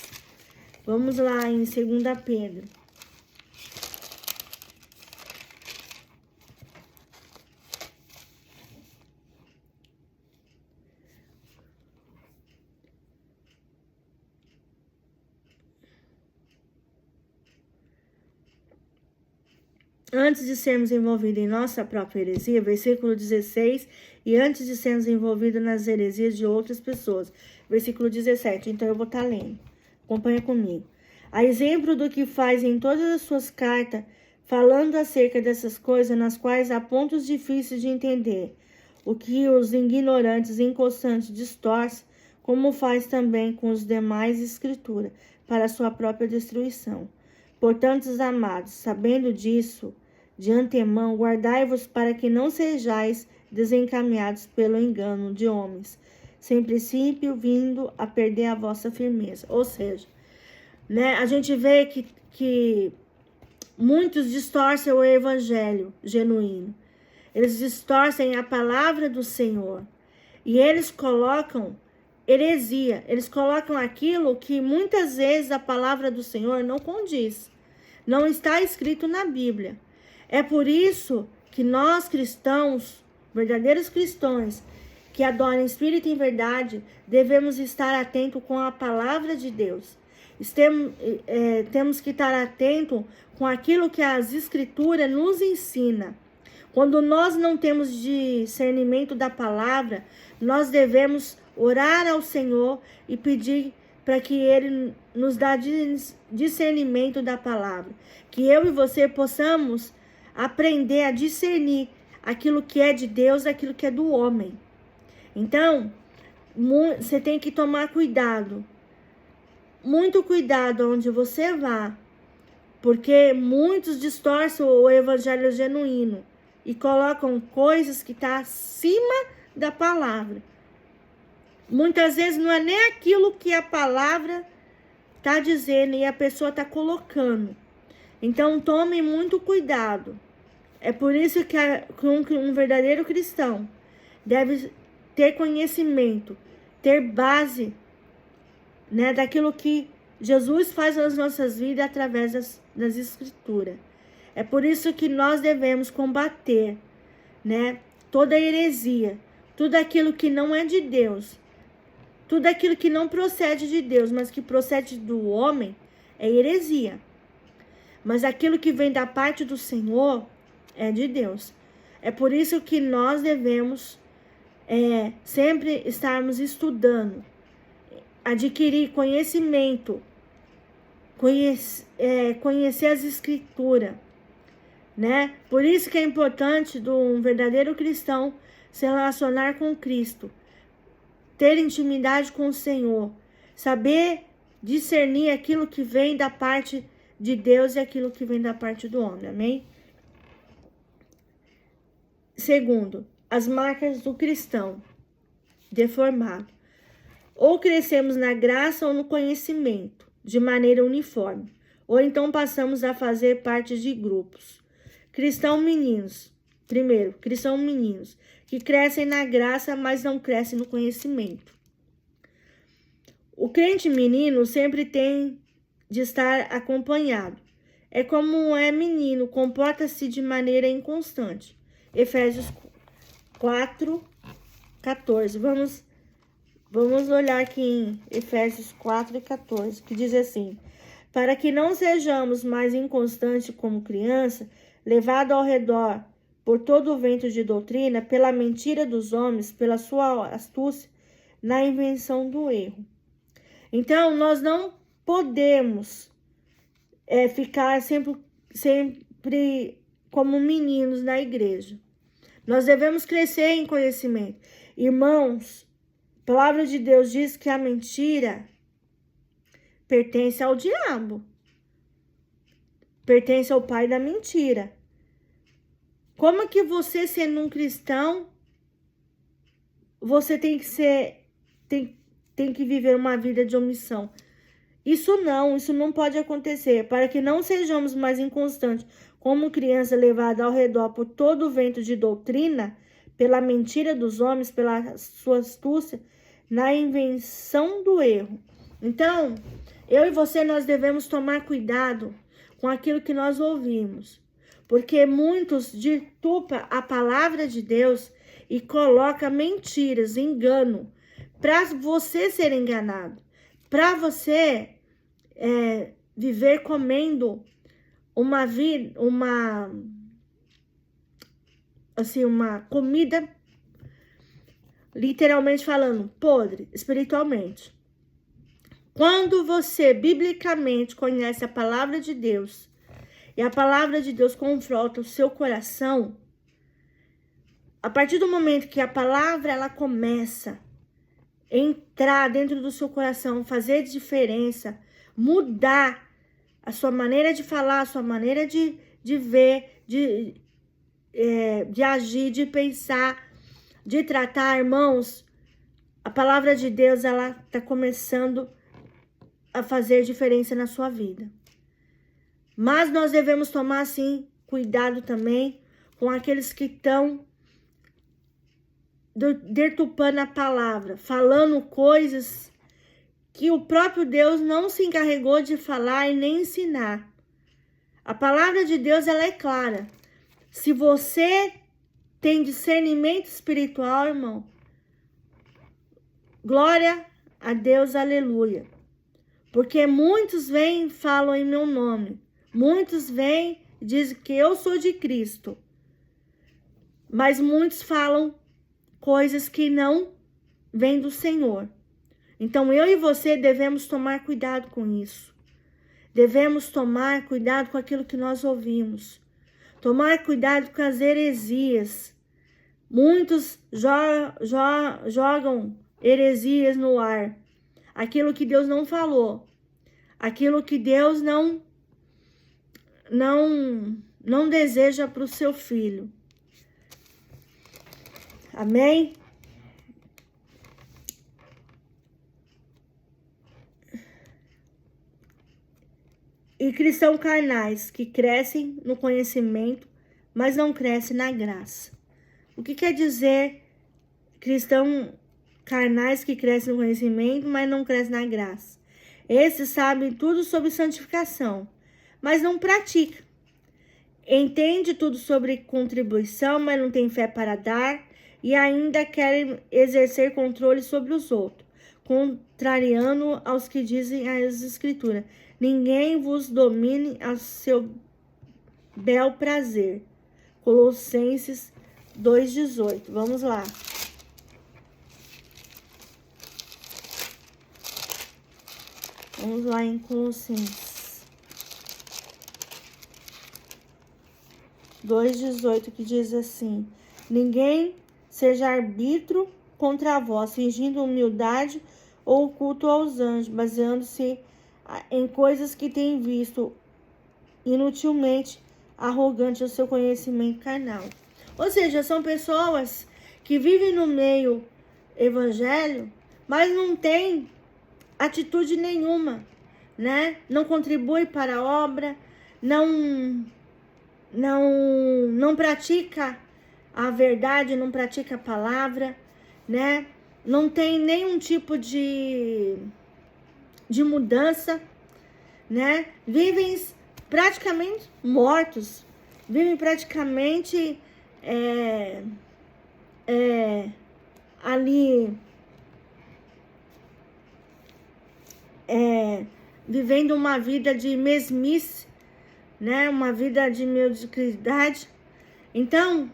Vamos lá em 2 Pedro. Antes de sermos envolvidos em nossa própria heresia, versículo 16, e antes de sermos envolvidos nas heresias de outras pessoas, versículo 17. Então eu vou estar lendo. Acompanha comigo. A exemplo do que faz em todas as suas cartas, falando acerca dessas coisas nas quais há pontos difíceis de entender, o que os ignorantes e inconstantes distorcem, como faz também com os demais escrituras, para a sua própria destruição. Portanto, amados, sabendo disso, de antemão, guardai-vos para que não sejais desencaminhados pelo engano de homens, sem princípio vindo a perder a vossa firmeza. Ou seja, né, a gente vê que muitos distorcem o evangelho genuíno. Eles distorcem a palavra do Senhor. E eles colocam heresia. Eles colocam aquilo que muitas vezes a palavra do Senhor não condiz. Não está escrito na Bíblia. É por isso que nós cristãos, verdadeiros cristãos, que adoram espírito em verdade, devemos estar atentos com a palavra de Deus. Temos que estar atentos com aquilo que as escrituras nos ensinam. Quando nós não temos discernimento da palavra, nós devemos orar ao Senhor e pedir para que Ele nos dê discernimento da palavra. Que eu e você possamos aprender a discernir aquilo que é de Deus, aquilo que é do homem. Então, você tem que tomar cuidado. Muito cuidado onde você vá. Porque muitos distorcem o evangelho genuíno e colocam coisas que estão acima da palavra. Muitas vezes não é nem aquilo que a palavra está dizendo e a pessoa está colocando. Então, tome muito cuidado. É por isso que um verdadeiro cristão deve ter conhecimento, ter base, né, daquilo que Jesus faz nas nossas vidas através das escrituras. É por isso que nós devemos combater, né, toda heresia, tudo aquilo que não é de Deus, tudo aquilo que não procede de Deus, mas que procede do homem, é heresia. Mas aquilo que vem da parte do Senhor é de Deus. É por isso que nós devemos sempre estarmos estudando, adquirir conhecimento, conhecer as escrituras, né? Por isso que é importante de um verdadeiro cristão se relacionar com Cristo, ter intimidade com o Senhor, saber discernir aquilo que vem da parte de Deus e aquilo que vem da parte do homem, amém? Segundo, as marcas do cristão deformado. Ou crescemos na graça ou no conhecimento, de maneira uniforme, ou então passamos a fazer parte de grupos. Cristãos meninos, primeiro, cristãos meninos, que crescem na graça, mas não crescem no conhecimento. O crente menino sempre tem de estar acompanhado. É como é menino, comporta-se de maneira inconstante. Efésios 4, 14. Vamos olhar aqui em Efésios 4 e 14, que diz assim: para que não sejamos mais inconstantes como criança, levado ao redor por todo o vento de doutrina, pela mentira dos homens, pela sua astúcia, na invenção do erro. Então, nós não podemos ficar sempre como meninos na igreja. Nós devemos crescer em conhecimento. Irmãos, a palavra de Deus diz que a mentira pertence ao diabo. Pertence ao pai da mentira. Como que você, sendo um cristão, você tem tem que viver uma vida de omissão. Isso não pode acontecer, para que não sejamos mais inconstantes, como criança levada ao redor por todo o vento de doutrina, pela mentira dos homens, pela sua astúcia, na invenção do erro. Então, eu e você, nós devemos tomar cuidado com aquilo que nós ouvimos, porque muitos detupam a palavra de Deus e colocam mentiras, engano, para você ser enganado, para você viver comendo uma comida, literalmente falando, podre, espiritualmente. Quando você, biblicamente, conhece a palavra de Deus, e a palavra de Deus confronta o seu coração, a partir do momento que a palavra ela começa a entrar dentro do seu coração, fazer diferença, mudar a sua maneira de falar, a sua maneira de ver, de agir, de pensar, de tratar, irmãos, a palavra de Deus ela está começando a fazer diferença na sua vida. Mas nós devemos tomar, sim, cuidado também com aqueles que estão deturpando a palavra, falando coisas que o próprio Deus não se encarregou de falar e nem ensinar. A palavra de Deus, ela é clara. Se você tem discernimento espiritual, irmão, glória a Deus, aleluia. Porque muitos vêm e falam em meu nome. Muitos vêm e dizem que eu sou de Cristo. Mas muitos falam coisas que não vêm do Senhor. Então, eu e você devemos tomar cuidado com isso. Devemos tomar cuidado com aquilo que nós ouvimos. Tomar cuidado com as heresias. Muitos jogam heresias no ar. Aquilo que Deus não falou. Aquilo que Deus não deseja para o seu filho. Amém? E cristãos carnais que crescem no conhecimento, mas não crescem na graça. O que quer dizer cristãos carnais que crescem no conhecimento, mas não crescem na graça? Esses sabem tudo sobre santificação, mas não praticam. Entende tudo sobre contribuição, mas não tem fé para dar, e ainda querem exercer controle sobre os outros, contrariando aos que dizem as Escrituras: ninguém vos domine a seu bel prazer. Colossenses 2,18. Vamos lá. Vamos lá em Colossenses 2,18, que diz assim: ninguém seja árbitro contra vós, fingindo humildade ou culto aos anjos, baseando-se em coisas que tem visto, inutilmente arrogante o seu conhecimento carnal. Ou seja, são pessoas que vivem no meio evangelho, mas não tem atitude nenhuma, né? Não contribui para a obra, não pratica a verdade, não pratica a palavra, né? Não tem nenhum tipo de mudança, né? Vivem praticamente mortos, vivem praticamente ali vivendo uma vida de mesmice, né? Uma vida de mediocridade. Então,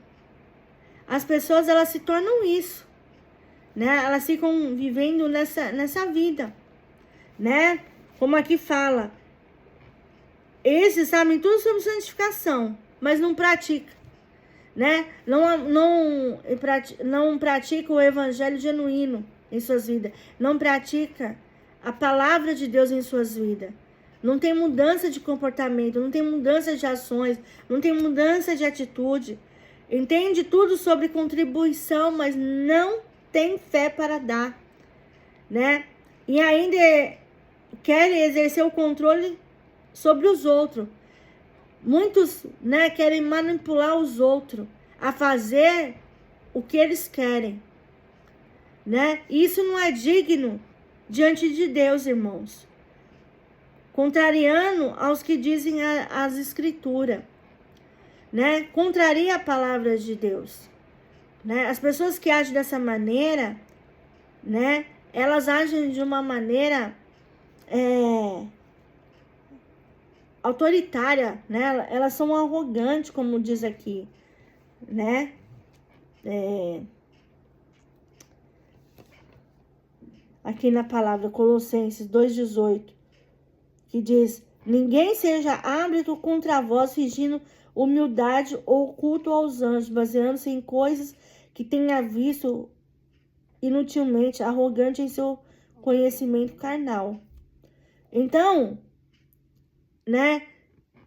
as pessoas elas se tornam isso, né? Elas ficam vivendo nessa vida, né? Como aqui fala, esses sabem tudo sobre santificação, mas não pratica, né? Não pratica o evangelho genuíno em suas vidas, não pratica a palavra de Deus em suas vidas. Não tem mudança de comportamento, não tem mudança de ações, não tem mudança de atitude. Entende tudo sobre contribuição, mas não tem fé para dar, né? e ainda querem exercer o controle sobre os outros. Muitos, né, querem manipular os outros a fazer o que eles querem, né? Isso não é digno diante de Deus, irmãos. Contrariando aos que dizem as escrituras, né? Contraria a palavra de Deus, né? As pessoas que agem dessa maneira, né? Elas agem de uma maneira autoritária, né? Elas são arrogantes, como diz aqui, né? Aqui na palavra Colossenses 2,18, que diz: ninguém seja árbitro contra vós, fingindo humildade ou culto aos anjos, baseando-se em coisas que tenha visto inutilmente, arrogante em seu conhecimento carnal. Então, né,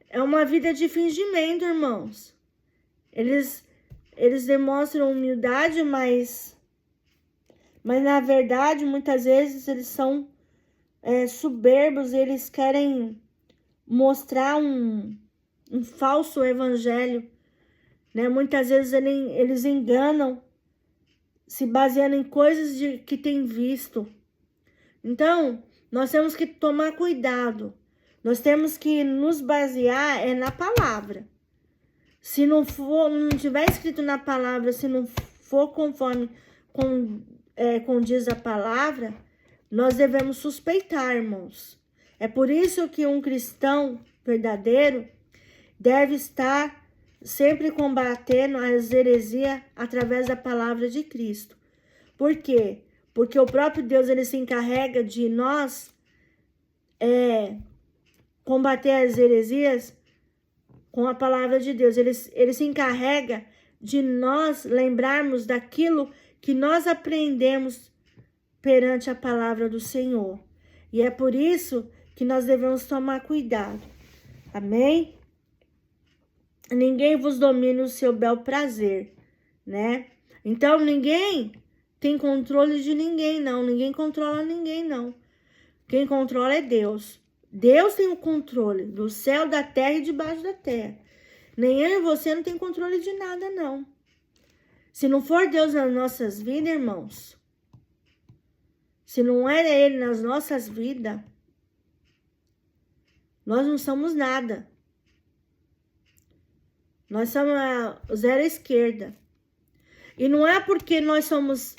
é uma vida de fingimento, irmãos. Eles demonstram humildade, mas na verdade, muitas vezes eles são soberbos, eles querem mostrar um falso evangelho, né? Muitas vezes eles enganam, se baseando em coisas que têm visto. Então, nós temos que tomar cuidado. Nós temos que nos basear na palavra. Se não tiver escrito na palavra, se não for conforme condiz a palavra, nós devemos suspeitar, irmãos. É por isso que um cristão verdadeiro deve estar sempre combatendo as heresias através da palavra de Cristo. Por quê? Porque o próprio Deus, ele se encarrega de nós combater as heresias com a palavra de Deus. Ele se encarrega de nós lembrarmos daquilo que nós aprendemos perante a palavra do Senhor. E é por isso que nós devemos tomar cuidado. Amém? Ninguém vos domine o seu bel prazer, né? Então, ninguém tem controle de ninguém, não. Ninguém controla ninguém, não. Quem controla é Deus. Deus tem o controle do céu, da terra e debaixo da terra. Nem eu e você não tem controle de nada, não. Se não for Deus nas nossas vidas, irmãos, se não é Ele nas nossas vidas, nós não somos nada. Nós somos a zero esquerda. E não é porque nós somos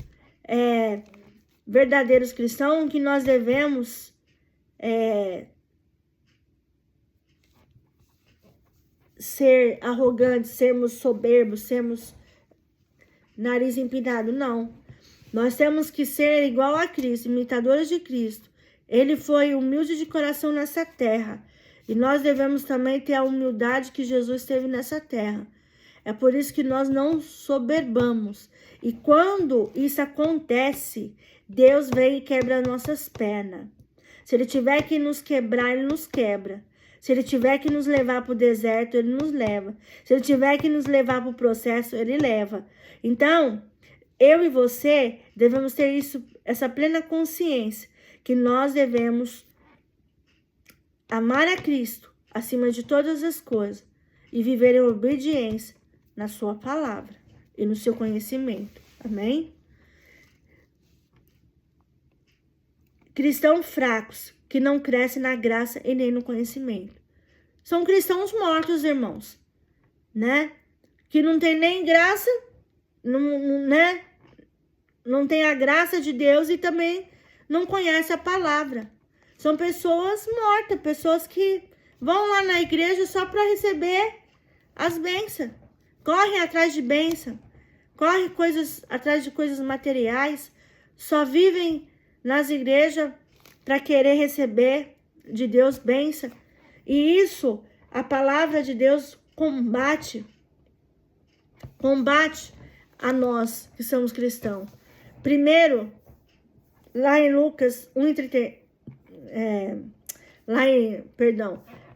verdadeiros cristãos que nós devemos ser arrogantes, sermos soberbos, sermos nariz empinado. Não. Nós temos que ser igual a Cristo, imitadores de Cristo. Ele foi humilde de coração nessa terra. E nós devemos também ter a humildade que Jesus teve nessa terra. É por isso que nós não soberbamos. E quando isso acontece, Deus vem e quebra nossas pernas. Se Ele tiver que nos quebrar, Ele nos quebra. Se Ele tiver que nos levar para o deserto, Ele nos leva. Se Ele tiver que nos levar para o processo, Ele leva. Então, eu e você devemos ter essa plena consciência que nós devemos amar a Cristo acima de todas as coisas e viver em obediência na sua palavra e no seu conhecimento. Amém? Cristãos fracos que não crescem na graça e nem no conhecimento. São cristãos mortos, irmãos, né? Que não tem nem graça, né? Não tem a graça de Deus e também não conhece a palavra. São pessoas mortas, pessoas que vão lá na igreja só para receber as bênçãos. Correm atrás de bênção, correm atrás de coisas materiais, só vivem nas igrejas para querer receber de Deus bênção. E isso, a palavra de Deus combate a nós que somos cristãos. Primeiro, lá em Lucas 1:30,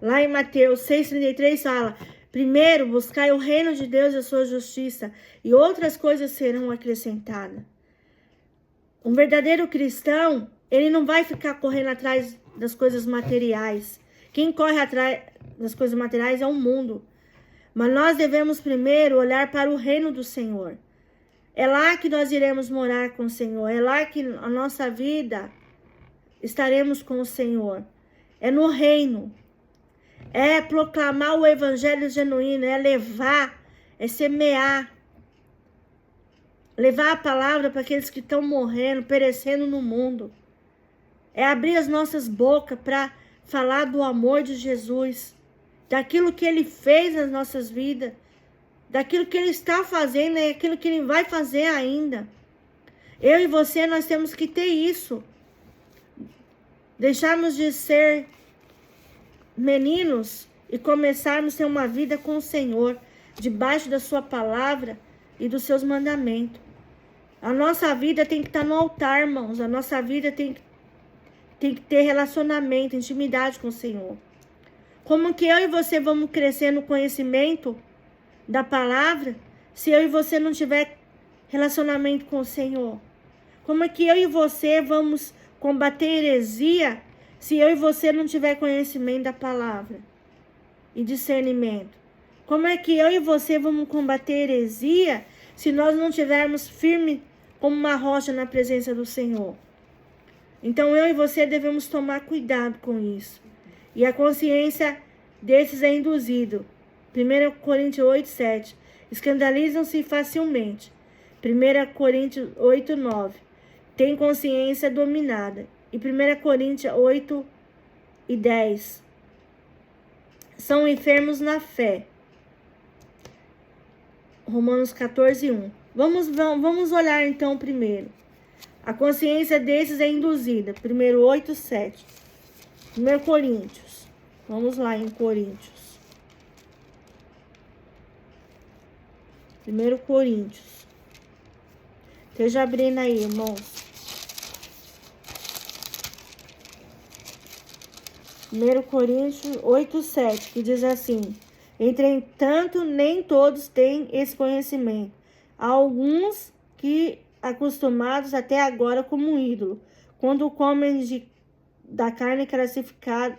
lá em Mateus 6:33 fala: primeiro, buscai o reino de Deus e a sua justiça, e outras coisas serão acrescentadas. Um verdadeiro cristão, ele não vai ficar correndo atrás das coisas materiais. Quem corre atrás das coisas materiais é o mundo. Mas nós devemos primeiro olhar para o reino do Senhor. É lá que nós iremos morar com o Senhor. É lá que a nossa vida estaremos com o Senhor. É no reino. É proclamar o evangelho genuíno. É levar, é semear. Levar a palavra para aqueles que estão morrendo, perecendo no mundo. É abrir as nossas bocas para falar do amor de Jesus. Daquilo que Ele fez nas nossas vidas. Daquilo que Ele está fazendo e aquilo que Ele vai fazer ainda. Eu e você, nós temos que ter isso. Deixarmos de ser meninos e começarmos a ter uma vida com o Senhor, debaixo da sua palavra e dos seus mandamentos. A nossa vida tem que estar no altar, irmãos. A nossa vida tem que ter relacionamento, intimidade com o Senhor. Como que eu e você vamos crescer no conhecimento da palavra se eu e você não tiver relacionamento com o Senhor? Como é que eu e você vamos combater heresia se eu e você não tiver conhecimento da palavra e discernimento? Como é que eu e você vamos combater heresia se nós não tivermos firme como uma rocha na presença do Senhor? Então eu e você devemos tomar cuidado com isso. E a consciência desses é induzido. 1 Coríntios 8, 7. Escandalizam-se facilmente. 1 Coríntios 8, 9. Tem consciência dominada. E 1 Coríntios 8 e 10. São enfermos na fé. Romanos 14, 1. Vamos olhar então primeiro. A consciência desses é induzida. 1 8, 7. 1 Coríntios. Vamos lá em Coríntios. 1 Coríntios. Esteja abrindo aí, irmãos. 1 Coríntios 8, 7, que diz assim: entretanto, nem todos têm esse conhecimento. Há alguns que, acostumados até agora como um ídolo, quando comem da carne classificada,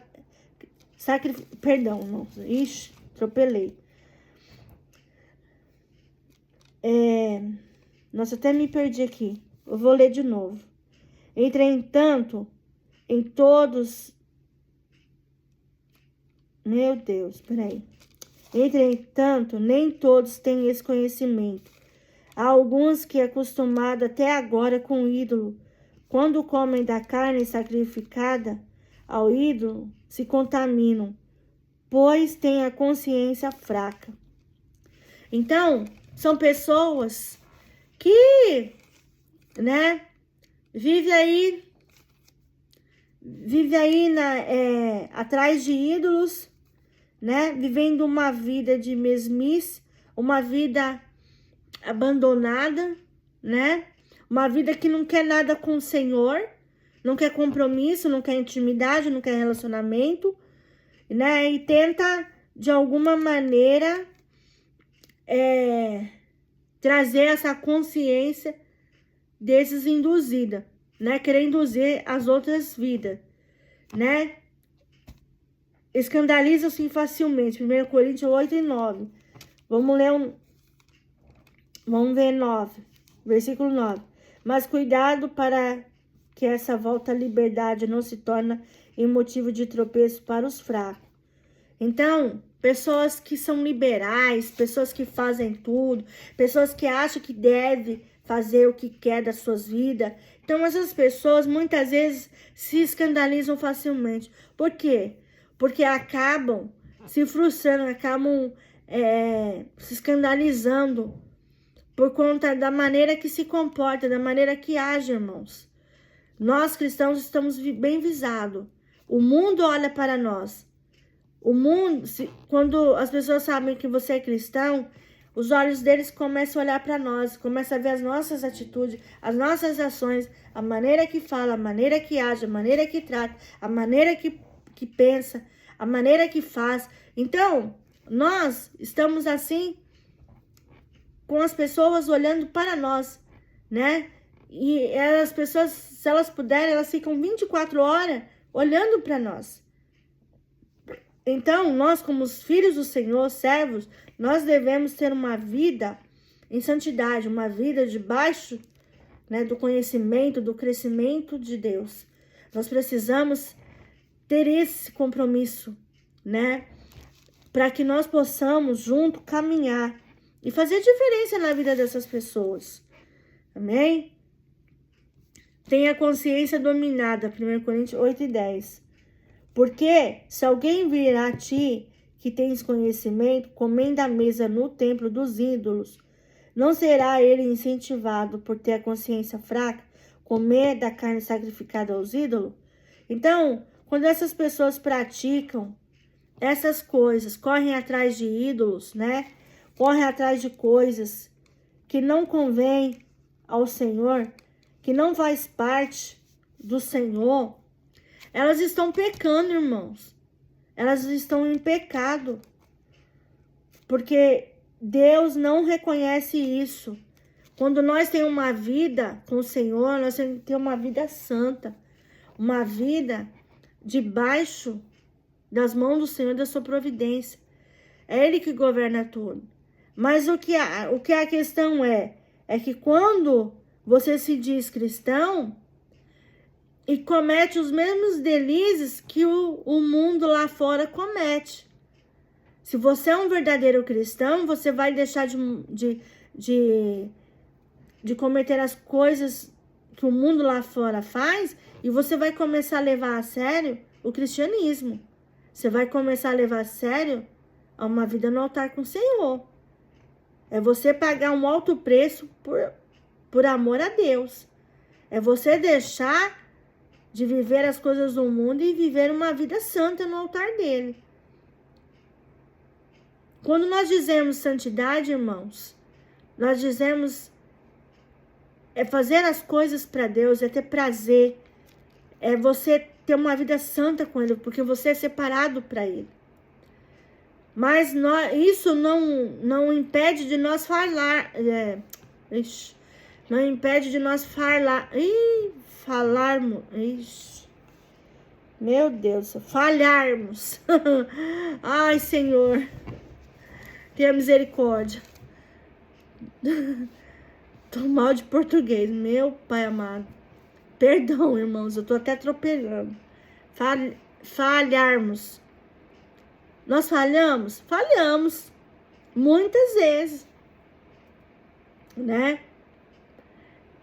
atropelei. Nossa, até me perdi aqui. Eu vou ler de novo. Entretanto, em todos... Meu Deus, peraí. Entretanto, nem todos têm esse conhecimento. Há alguns que, acostumados até agora com o ídolo, quando comem da carne sacrificada ao ídolo, se contaminam, pois têm a consciência fraca. Então, são pessoas que, vive aí atrás de ídolos, vivendo uma vida de mesmice, uma vida abandonada, uma vida que não quer nada com o Senhor, não quer compromisso, não quer intimidade, não quer relacionamento, e tenta, de alguma maneira, trazer essa consciência desses induzida, querer induzir as outras vidas, Escandalizam-se facilmente. 1 Coríntios 8 e 9. Vamos ver 9. Versículo 9. Mas cuidado para que essa volta à liberdade não se torne em motivo de tropeço para os fracos. Então, pessoas que são liberais, pessoas que fazem tudo, pessoas que acham que deve fazer o que quer das suas vidas. Então, essas pessoas muitas vezes se escandalizam facilmente. Por quê? Porque acabam se frustrando, acabam se escandalizando por conta da maneira que se comporta, da maneira que age, irmãos. Nós cristãos estamos bem visados. O mundo olha para nós. O mundo, quando as pessoas sabem que você é cristão, os olhos deles começam a olhar para nós, começam a ver as nossas atitudes, as nossas ações, a maneira que fala, a maneira que age, a maneira que trata, a maneira que pensa, a maneira que faz. Então, nós estamos assim, com as pessoas olhando para nós, E as pessoas, se elas puderem, elas ficam 24 horas olhando para nós. Então, nós como os filhos do Senhor, servos, nós devemos ter uma vida em santidade, uma vida debaixo, né, do conhecimento, do crescimento de Deus. Nós precisamos ter esse compromisso, né, para que nós possamos junto caminhar e fazer diferença na vida dessas pessoas. Amém? Tenha a consciência dominada, 1 Coríntios 8:10. Porque se alguém vir a ti que tens conhecimento, comendo à mesa no templo dos ídolos, não será ele incentivado por ter a consciência fraca, comer da carne sacrificada aos ídolos? Então, quando essas pessoas praticam essas coisas, correm atrás de ídolos, né? Correm atrás de coisas que não convém ao Senhor, que não faz parte do Senhor, elas estão pecando, irmãos. Elas estão em pecado. Porque Deus não reconhece isso. Quando nós temos uma vida com o Senhor, nós temos que ter uma vida santa. Uma vida debaixo das mãos do Senhor, da sua providência. É Ele que governa tudo. Mas o que a questão é que quando você se diz cristão e comete os mesmos delizes que o mundo lá fora comete. Se você é um verdadeiro cristão, você vai deixar de cometer as coisas que o mundo lá fora faz e você vai começar a levar a sério o cristianismo. Você vai começar a levar a sério uma vida no altar com o Senhor. É você pagar um alto preço por amor a Deus. É você deixar de viver as coisas do mundo e viver uma vida santa no altar dele. Quando nós dizemos santidade, irmãos, nós dizemos fazer as coisas para Deus, é ter prazer, é você ter uma vida santa com Ele, porque você é separado para Ele. Mas isso não impede de nós falar, não impede de nós falarmos, meu Deus, falharmos. Ai, Senhor, tenha misericórdia. Tô mal de português, meu Pai amado. Perdão, irmãos, eu tô até atropelando. Falharmos. Nós falhamos? Falhamos. Muitas vezes. Né?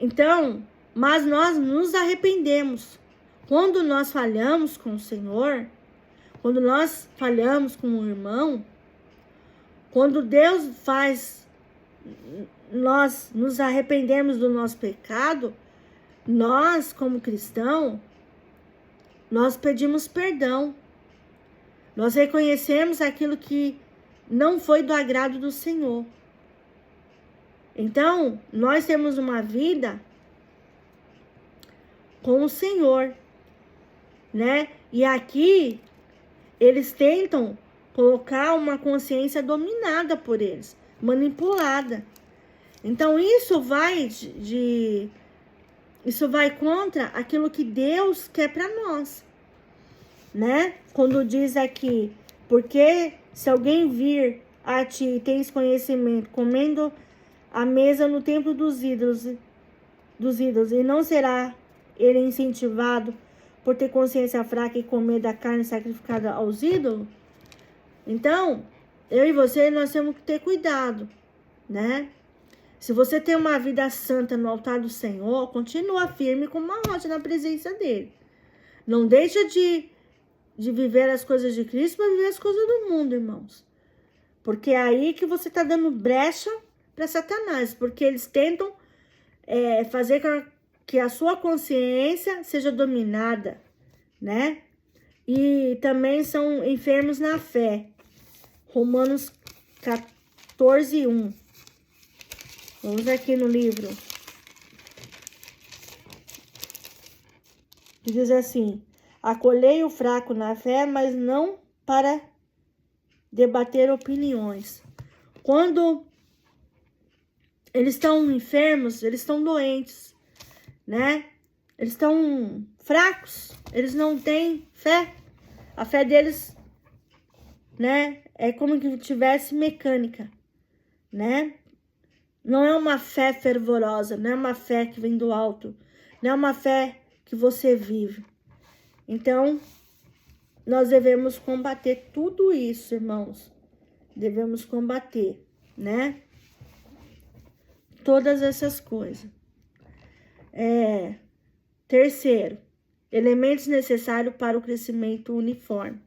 Então, mas nós nos arrependemos. Quando nós falhamos com o Senhor, quando nós falhamos com o irmão, quando Deus faz nós nos arrependemos do nosso pecado, nós, como cristão, nós pedimos perdão. Nós reconhecemos aquilo que não foi do agrado do Senhor. Então, nós temos uma vida com o Senhor, né? E aqui, eles tentam colocar uma consciência dominada por eles, manipulada. Então, isso vai contra aquilo que Deus quer para nós, né? Quando diz aqui, porque se alguém vir a ti e tens conhecimento, comendo a mesa no templo dos ídolos, e não será ele incentivado por ter consciência fraca e comer da carne sacrificada aos ídolos? Então, eu e você, nós temos que ter cuidado, né? Se você tem uma vida santa no altar do Senhor, continua firme como uma rocha na presença dele. Não deixa de viver as coisas de Cristo para viver as coisas do mundo, irmãos. Porque é aí que você está dando brecha para Satanás. Porque eles tentam fazer que a sua consciência seja dominada, né? E também são enfermos na fé. Romanos 14:1. Vamos aqui no livro. Diz assim: acolhei o fraco na fé, mas não para debater opiniões. Quando eles estão enfermos, eles estão doentes. né? Eles estão fracos, eles não têm fé. A fé deles, né, é como que tivesse mecânica, né? Não é uma fé fervorosa, não é uma fé que vem do alto, não é uma fé que você vive. Então, nós devemos combater tudo isso, irmãos. Devemos combater, né? Todas essas coisas. Terceiro, elementos necessários para o crescimento uniforme.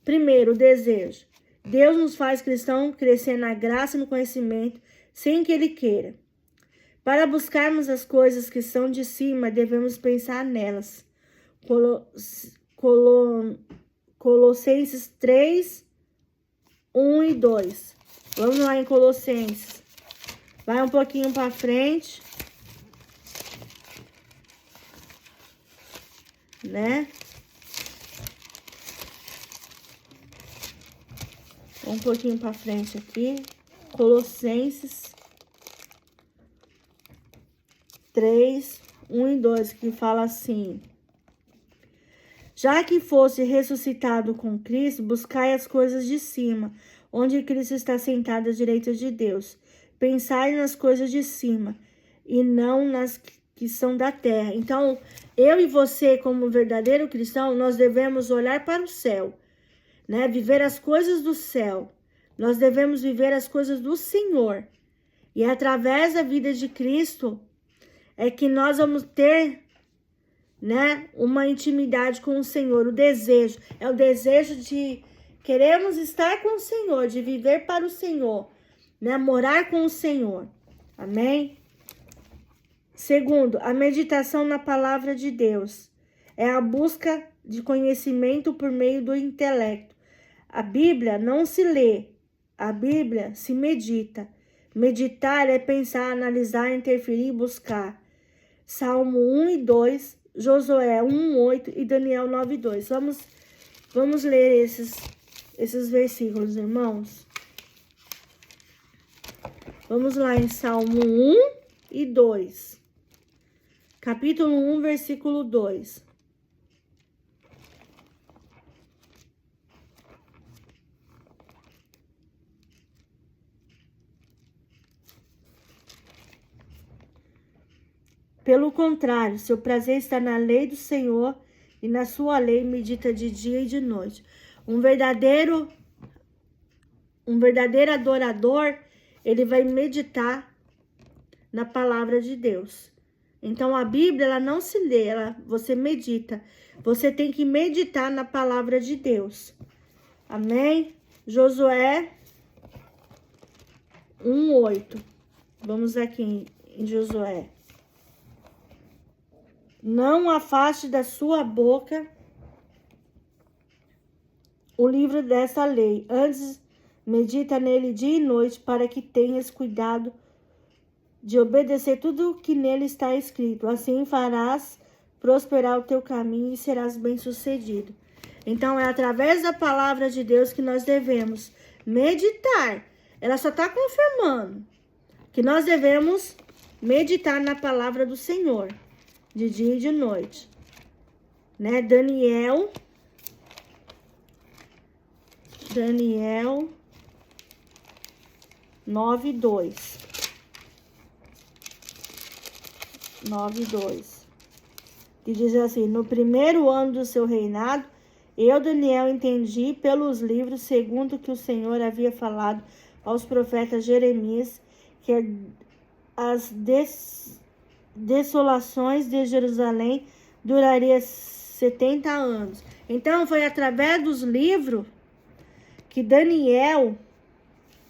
Primeiro, o desejo. Deus nos faz cristãos crescer na graça e no conhecimento sem que Ele queira. Para buscarmos as coisas que são de cima, devemos pensar nelas. Colossenses 3, 1 e 2. Vamos lá em Colossenses. Vai um pouquinho para frente. Né? Um pouquinho para frente aqui. Colossenses 3, 1 e 2, que fala assim: já que fosse ressuscitado com Cristo, buscai as coisas de cima, onde Cristo está sentado à direita de Deus. Pensai nas coisas de cima, e não nas que são da terra. Então, eu e você, como verdadeiro cristão, nós devemos olhar para o céu, né? Viver as coisas do céu. Nós devemos viver as coisas do Senhor. E através da vida de Cristo é que nós vamos ter, né, uma intimidade com o Senhor. O desejo é o desejo de queremos estar com o Senhor, de viver para o Senhor, né, morar com o Senhor. Amém? Segundo, a meditação na palavra de Deus é a busca de conhecimento por meio do intelecto. A Bíblia não se lê, a Bíblia se medita. Meditar é pensar, analisar, interferir e buscar. Salmo 1 e 2, Josué 1, 8 e Daniel 9, 2. Vamos ler esses versículos, irmãos. Vamos lá em Salmo 1 e 2. Capítulo 1, versículo 2. Pelo contrário, seu prazer está na lei do Senhor, e na sua lei medita de dia e de noite. Um verdadeiro adorador, ele vai meditar na palavra de Deus. Então, a Bíblia, ela não se lê, você medita. Você tem que meditar na palavra de Deus. Amém? Josué 1, 8. Vamos aqui em Josué. Não afaste da sua boca o livro dessa lei. Antes, medita nele dia e noite, para que tenhas cuidado de obedecer tudo o que nele está escrito. Assim farás prosperar o teu caminho e serás bem-sucedido. Então, é através da palavra de Deus que nós devemos meditar. Ela só está confirmando que nós devemos meditar na palavra do Senhor, de dia e de noite. Né? Daniel 9, 2. 9, 2. Que diz assim: no primeiro ano do seu reinado, eu, Daniel, entendi pelos livros, segundo o que o Senhor havia falado aos profetas Jeremias, que as desolações de Jerusalém duraria 70 anos. Então, foi através dos livros que Daniel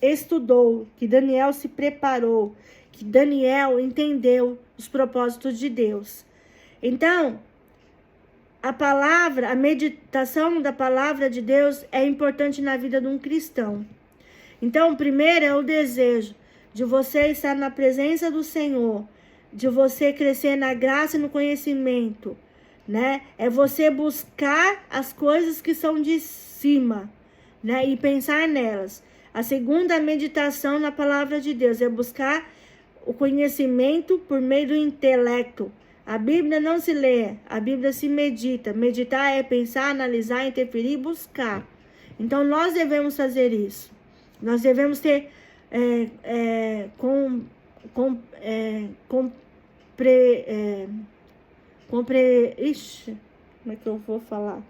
estudou, que Daniel se preparou, que Daniel entendeu os propósitos de Deus. Então, a meditação da palavra de Deus é importante na vida de um cristão. Então, primeiro é o desejo de você estar na presença do Senhor, de você crescer na graça e no conhecimento, né? É você buscar as coisas que são de cima, né? E pensar nelas. A segunda meditação na palavra de Deus é buscar o conhecimento por meio do intelecto. A Bíblia não se lê, a Bíblia se medita. Meditar é pensar, analisar, interferir e buscar. Então, nós devemos fazer isso. Nós devemos ter ixi, como é que eu vou falar?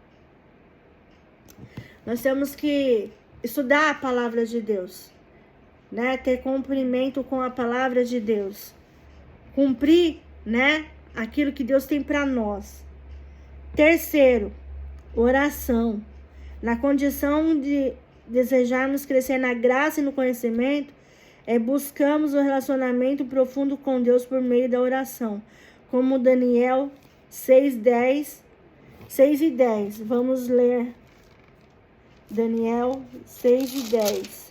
Nós temos que estudar a palavra de Deus, né? Ter cumprimento com a palavra de Deus. Cumprir, né? Aquilo que Deus tem para nós. Terceiro, oração. Na condição de desejarmos crescer na graça e no conhecimento, buscamos um relacionamento profundo com Deus por meio da oração. Como Daniel 6 e 10. Vamos ler Daniel 6 e 10.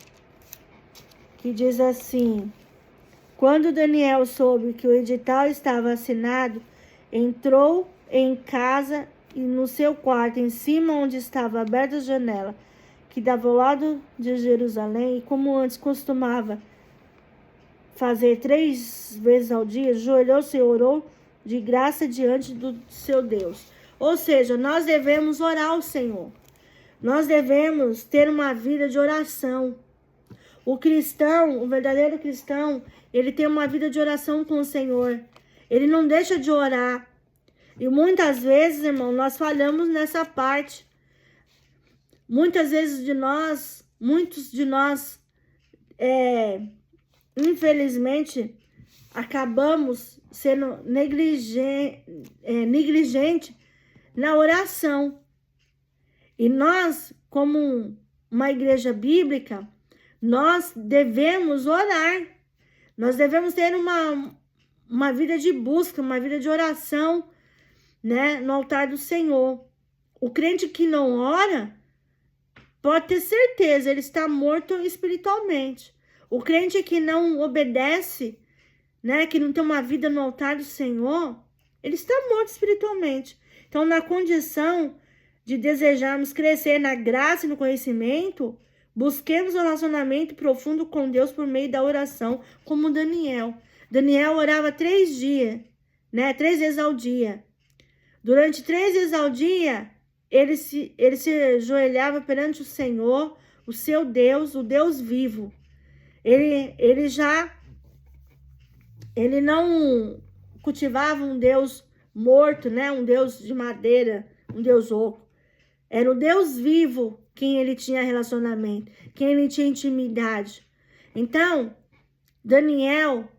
Que diz assim: quando Daniel soube que o edital estava assinado, entrou em casa e no seu quarto, em cima onde estava aberta a janela, que dava ao lado de Jerusalém, e como antes costumava fazer 3 vezes ao dia, ajoelhou-se e orou de graça diante do seu Deus. Ou seja, nós devemos orar ao Senhor. Nós devemos ter uma vida de oração. O cristão, o verdadeiro cristão, ele tem uma vida de oração com o Senhor. Ele não deixa de orar. E muitas vezes, irmão, nós falhamos nessa parte. Muitos de nós, infelizmente, acabamos sendo negligente na oração. E nós, como uma igreja bíblica, nós devemos orar. Nós devemos ter uma vida de busca, uma vida de oração, né, no altar do Senhor. O crente que não ora, pode ter certeza, ele está morto espiritualmente. O crente que não obedece, né, que não tem uma vida no altar do Senhor, ele está morto espiritualmente. Então, na condição de desejarmos crescer na graça e no conhecimento, busquemos um relacionamento profundo com Deus por meio da oração, como Daniel. Daniel orava 3 dias, né, 3 vezes ao dia. Durante 3 vezes ao dia, ele se ajoelhava perante o Senhor, o seu Deus, o Deus vivo. Ele não cultivava um Deus morto, né? Um Deus de madeira, um Deus oco. Era o Deus vivo quem ele tinha relacionamento, quem ele tinha intimidade. Então, Daniel,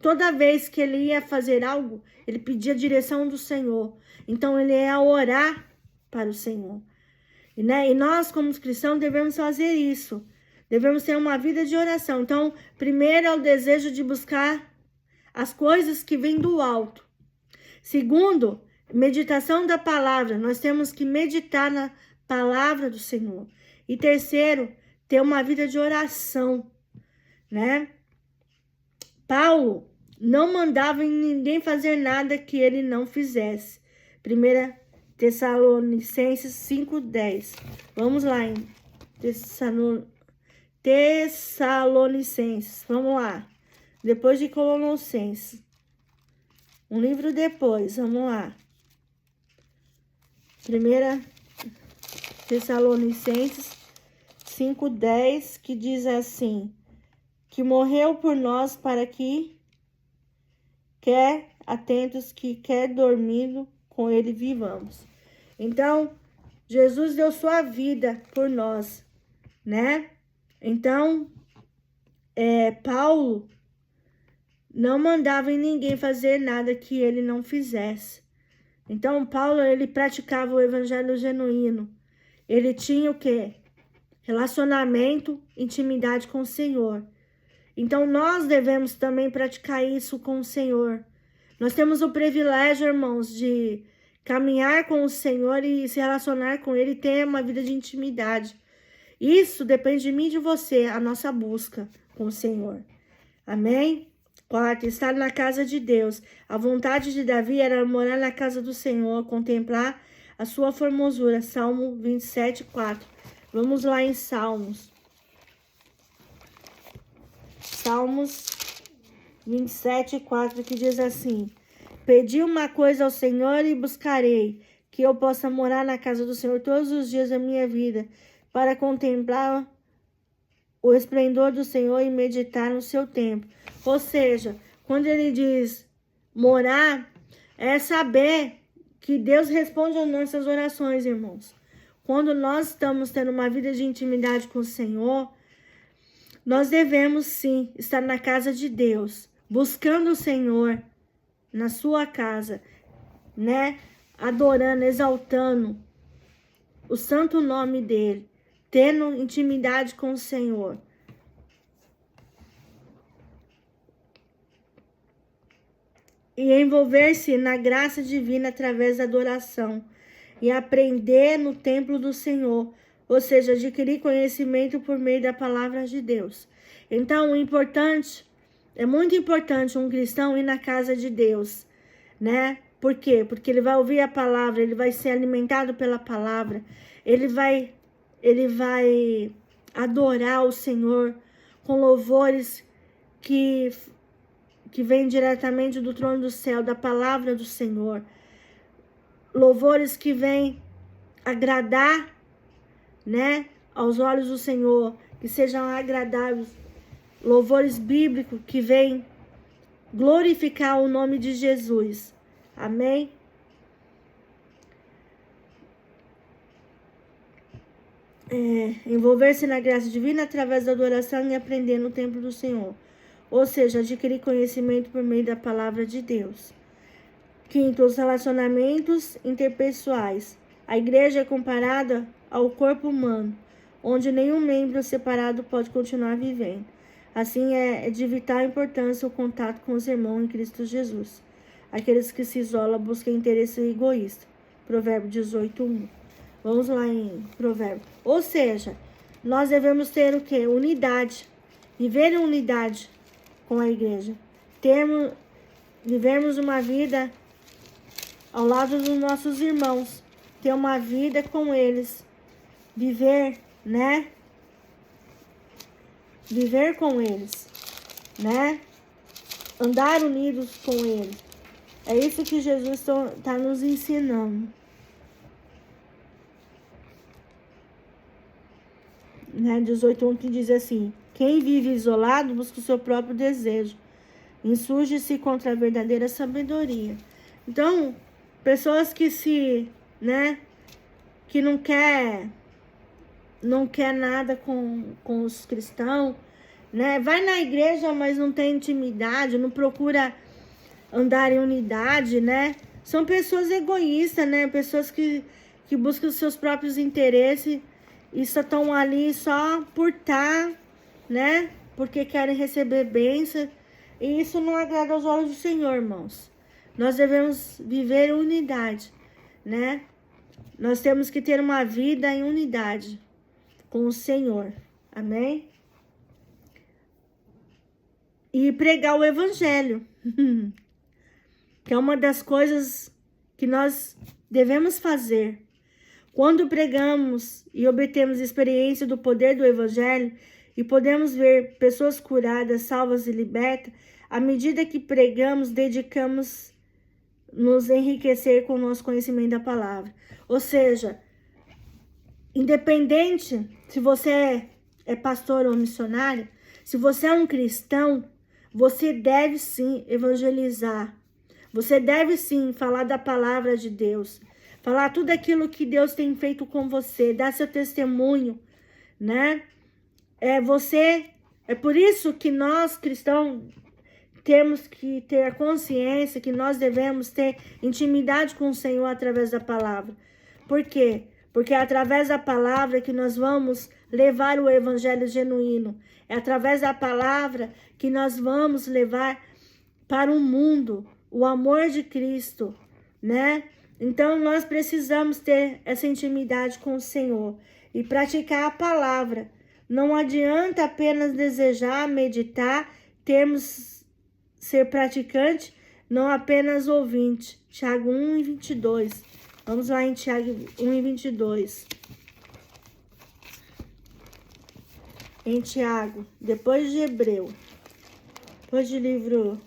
toda vez que ele ia fazer algo, ele pedia a direção do Senhor. Então, ele ia orar para o Senhor. E nós, como cristãos, devemos fazer isso. Devemos ter uma vida de oração. Então, primeiro é o desejo de buscar as coisas que vêm do alto. Segundo, meditação da palavra. Nós temos que meditar na palavra do Senhor. E terceiro, ter uma vida de oração, né? Paulo não mandava ninguém fazer nada que ele não fizesse. 1 Tessalonicenses 5:10. Vamos lá em Tessalonicenses. Vamos lá. Depois de Colossenses. Um livro depois. Vamos lá. 1 Tessalonicenses 5:10, que diz assim: que morreu por nós para que quer atentos, que quer dormindo, com ele vivamos. Então, Jesus deu sua vida por nós, né? Então, Paulo não mandava em ninguém fazer nada que ele não fizesse. Então, Paulo, ele praticava o evangelho genuíno. Ele tinha o quê? Relacionamento, intimidade com o Senhor. Então, nós devemos também praticar isso com o Senhor. Nós temos o privilégio, irmãos, de caminhar com o Senhor e se relacionar com Ele e ter uma vida de intimidade. Isso depende de mim e de você, a nossa busca com o Senhor. Amém? 4. Estar na casa de Deus. A vontade de Davi era morar na casa do Senhor, contemplar a sua formosura. Salmo 27:4. Vamos lá em Salmos. Salmos 27:4, que diz assim: Pedi uma coisa ao Senhor e buscarei, que eu possa morar na casa do Senhor todos os dias da minha vida, para contemplar o esplendor do Senhor e meditar no seu templo. Ou seja, quando ele diz morar, é saber que Deus responde às nossas orações, irmãos. Quando nós estamos tendo uma vida de intimidade com o Senhor, nós devemos sim estar na casa de Deus, buscando o Senhor na sua casa, né? Adorando, exaltando o santo nome dele, tendo intimidade com o Senhor. E envolver-se na graça divina através da adoração e aprender no templo do Senhor, ou seja, adquirir conhecimento por meio da palavra de Deus. Então, é muito importante um cristão ir na casa de Deus, né? Por quê? Porque ele vai ouvir a palavra, ele vai ser alimentado pela palavra, ele vai adorar o Senhor com louvores que vêm diretamente do trono do céu, da palavra do Senhor. Louvores que vêm agradar, né, aos olhos do Senhor, que sejam agradáveis. Louvores bíblicos que vêm glorificar o nome de Jesus. Amém? Envolver-se na graça divina através da adoração e aprender no templo do Senhor. Ou seja, adquirir conhecimento por meio da palavra de Deus. Quinto, os relacionamentos interpessoais. A igreja é comparada ao corpo humano, onde nenhum membro separado pode continuar vivendo. Assim, é de vital importância o contato com os irmãos em Cristo Jesus. Aqueles que se isolam buscam interesse egoísta. Provérbio 18:1. Vamos lá em Provérbio. Ou seja, nós devemos ter o quê? Unidade. Viver em unidade com a igreja. Vivermos uma vida ao lado dos nossos irmãos. Ter uma vida com eles. Viver, né? Viver com eles, né? Andar unidos com eles. É isso que Jesus está nos ensinando. Né? 18:1 que diz assim: quem vive isolado busca o seu próprio desejo, insurge-se contra a verdadeira sabedoria. Então, pessoas que que não quer nada com os cristãos, né? Vai na igreja, mas não tem intimidade, não procura andar em unidade, né? São pessoas egoístas, né? Pessoas que buscam os seus próprios interesses e só estão ali só por estar, né? Porque querem receber bênção. E isso não agrada aos olhos do Senhor, irmãos. Nós devemos viver em unidade, né? Nós temos que ter uma vida em unidade com o Senhor. Amém? E pregar o evangelho. Que é uma das coisas que nós devemos fazer. Quando pregamos e obtemos experiência do poder do evangelho e podemos ver pessoas curadas, salvas e libertas, à medida que pregamos, dedicamos nos enriquecer com o nosso conhecimento da palavra. Ou seja, independente se você é pastor ou missionário, se você é um cristão, você deve sim evangelizar. Você deve sim falar da palavra de Deus. Falar tudo aquilo que Deus tem feito com você. Dar seu testemunho, né? É por isso que nós cristãos temos que ter a consciência que nós devemos ter intimidade com o Senhor através da palavra. Por quê? Porque é através da palavra que nós vamos levar o evangelho genuíno. É através da palavra que nós vamos levar para o mundo o amor de Cristo, né? Então, nós precisamos ter essa intimidade com o Senhor e praticar a palavra. Não adianta apenas desejar, meditar, ser praticante, não apenas ouvinte. Tiago 1:22. Vamos lá em Tiago 1:22. Em Tiago, depois de Hebreu. Depois de livro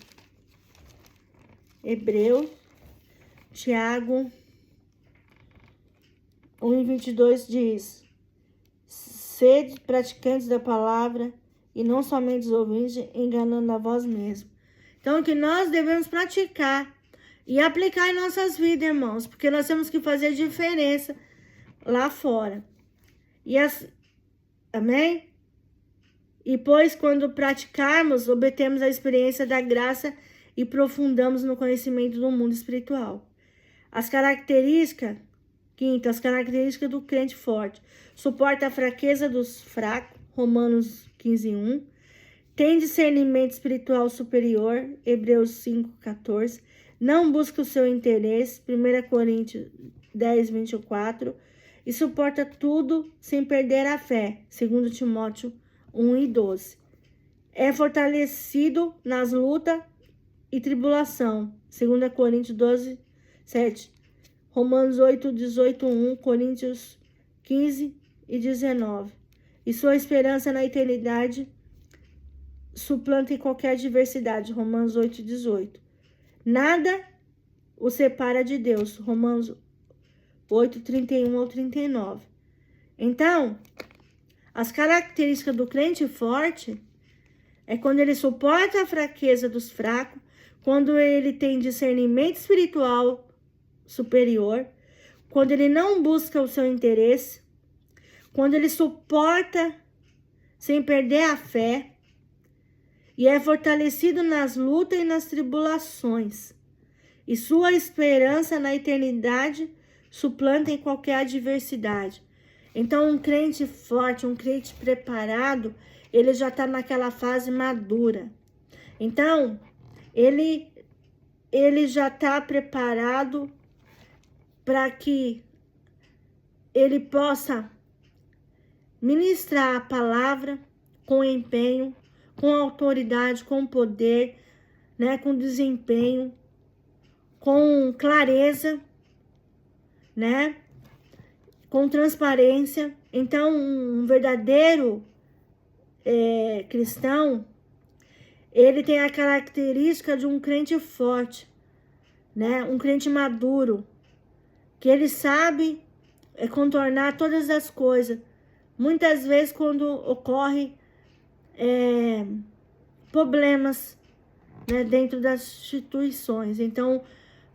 Hebreu, Tiago 1:22 diz: sede praticantes da palavra e não somente ouvintes, enganando a vós mesmos. Então, o que nós devemos praticar e aplicar em nossas vidas, irmãos, porque nós temos que fazer diferença lá fora. Amém? E pois, quando praticarmos, obtemos a experiência da graça e aprofundamos no conhecimento do mundo espiritual. As características do crente forte. Suporta a fraqueza dos fracos, Romanos 15:1. Tem discernimento espiritual superior, Hebreus 5:14. Não busca o seu interesse, 1 Coríntios 10:24. E suporta tudo sem perder a fé, 2 Timóteo 1:12. É fortalecido nas lutas e tribulação, 2 Coríntios 12:7. Romanos 8:18:1, Coríntios 15:19. E sua esperança na eternidade suplanta em qualquer adversidade, Romanos 8:18. Nada o separa de Deus, Romanos 8:31-39. Então, as características do crente forte é quando ele suporta a fraqueza dos fracos, quando ele tem discernimento espiritual superior, quando ele não busca o seu interesse, quando ele suporta sem perder a fé e é fortalecido nas lutas e nas tribulações, e sua esperança na eternidade suplanta em qualquer adversidade. Então, um crente forte, um crente preparado, ele já está naquela fase madura. Então, ele já está preparado para que ele possa ministrar a palavra com empenho, com autoridade, com poder, né, com desempenho, com clareza, né, com transparência. Então, um verdadeiro cristão, ele tem a característica de um crente forte, né, um crente maduro, que ele sabe contornar todas as coisas. Muitas vezes, quando ocorre problemas, né, dentro das instituições. Então,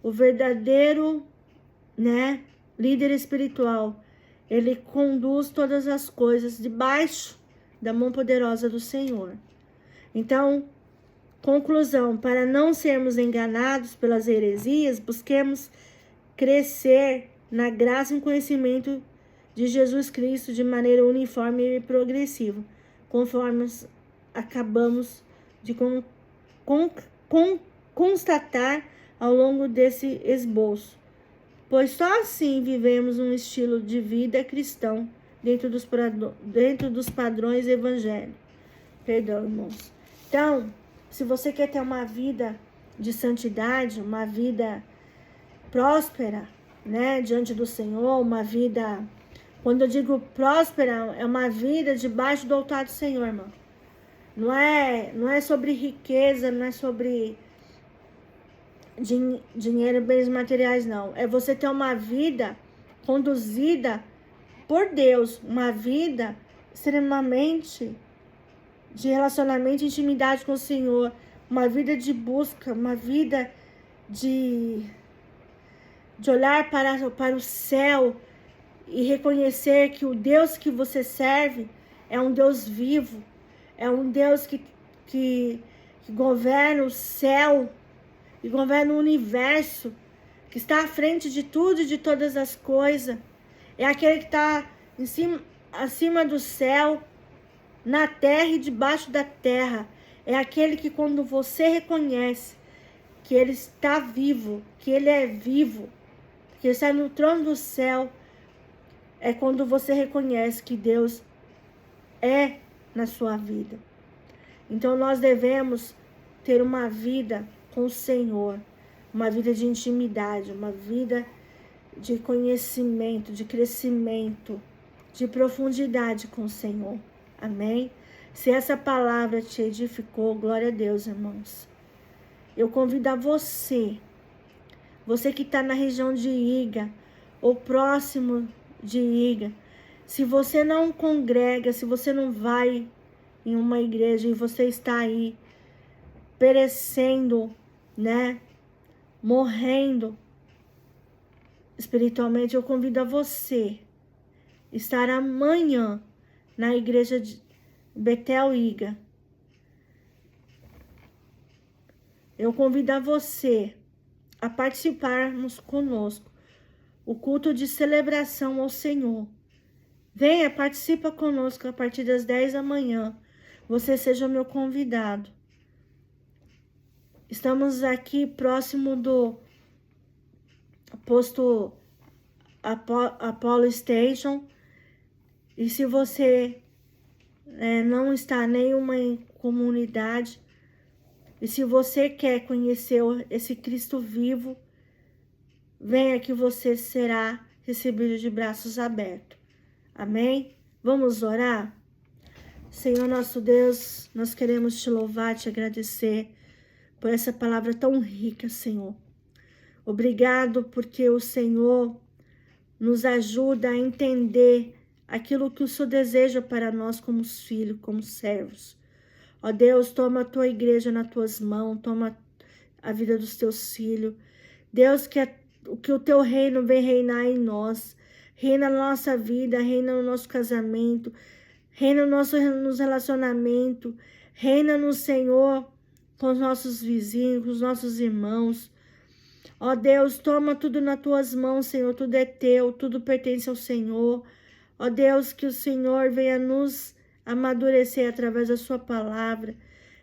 o verdadeiro, né, líder espiritual, ele conduz todas as coisas debaixo da mão poderosa do Senhor. Então, conclusão: para não sermos enganados pelas heresias, busquemos crescer na graça e conhecimento de Jesus Cristo de maneira uniforme e progressiva, conforme acabamos de constatar ao longo desse esboço. Pois só assim vivemos um estilo de vida cristão dentro dos padrões evangélicos. Perdão, irmãos. Então, se você quer ter uma vida de santidade, uma vida próspera, né, diante do Senhor, uma vida, quando eu digo próspera, é uma vida debaixo do altar do Senhor, irmão. Não é sobre riqueza, não é sobre dinheiro, bens materiais, não. É você ter uma vida conduzida por Deus, uma vida extremamente de relacionamento e intimidade com o Senhor, uma vida de busca, uma vida de olhar para o céu e reconhecer que o Deus que você serve é um Deus vivo, é um Deus que governa o céu e governa o universo, que está à frente de tudo e de todas as coisas. É aquele que está acima do céu, na terra e debaixo da terra. É aquele que, quando você reconhece que ele está vivo, que ele é vivo, que ele está no trono do céu, é quando você reconhece que Deus é na sua vida. Então, nós devemos ter uma vida com o Senhor, uma vida de intimidade, uma vida de conhecimento, de crescimento, de profundidade com o Senhor. Amém? Se essa palavra te edificou, glória a Deus, irmãos. Eu convido a você que está na região de Iga, ou próximo de Iga, se você não congrega, se você não vai em uma igreja e você está aí perecendo, né, morrendo espiritualmente, eu convido a você estar amanhã na igreja de Betel Iga. Eu convido a você a participarmos conosco o culto de celebração ao Senhor. Venha, participa conosco a partir das 10 da manhã. Você seja meu convidado. Estamos aqui próximo do posto Apollo Station. E se você não está em nenhuma comunidade, e se você quer conhecer esse Cristo vivo, venha que você será recebido de braços abertos. Amém? Vamos orar? Senhor nosso Deus, nós queremos te louvar, te agradecer por essa palavra tão rica, Senhor. Obrigado porque o Senhor nos ajuda a entender aquilo que o Senhor deseja para nós como filhos, como servos. Ó Deus, toma a tua igreja nas tuas mãos, toma a vida dos teus filhos. Deus, que o teu reino venha reinar em nós. Reina na nossa vida, reina no nosso casamento, reina nos relacionamentos, reina no Senhor com os nossos vizinhos, com os nossos irmãos. Ó Deus, toma tudo nas tuas mãos, Senhor, tudo é teu, tudo pertence ao Senhor. Ó Deus, que o Senhor venha nos amadurecer através da sua palavra,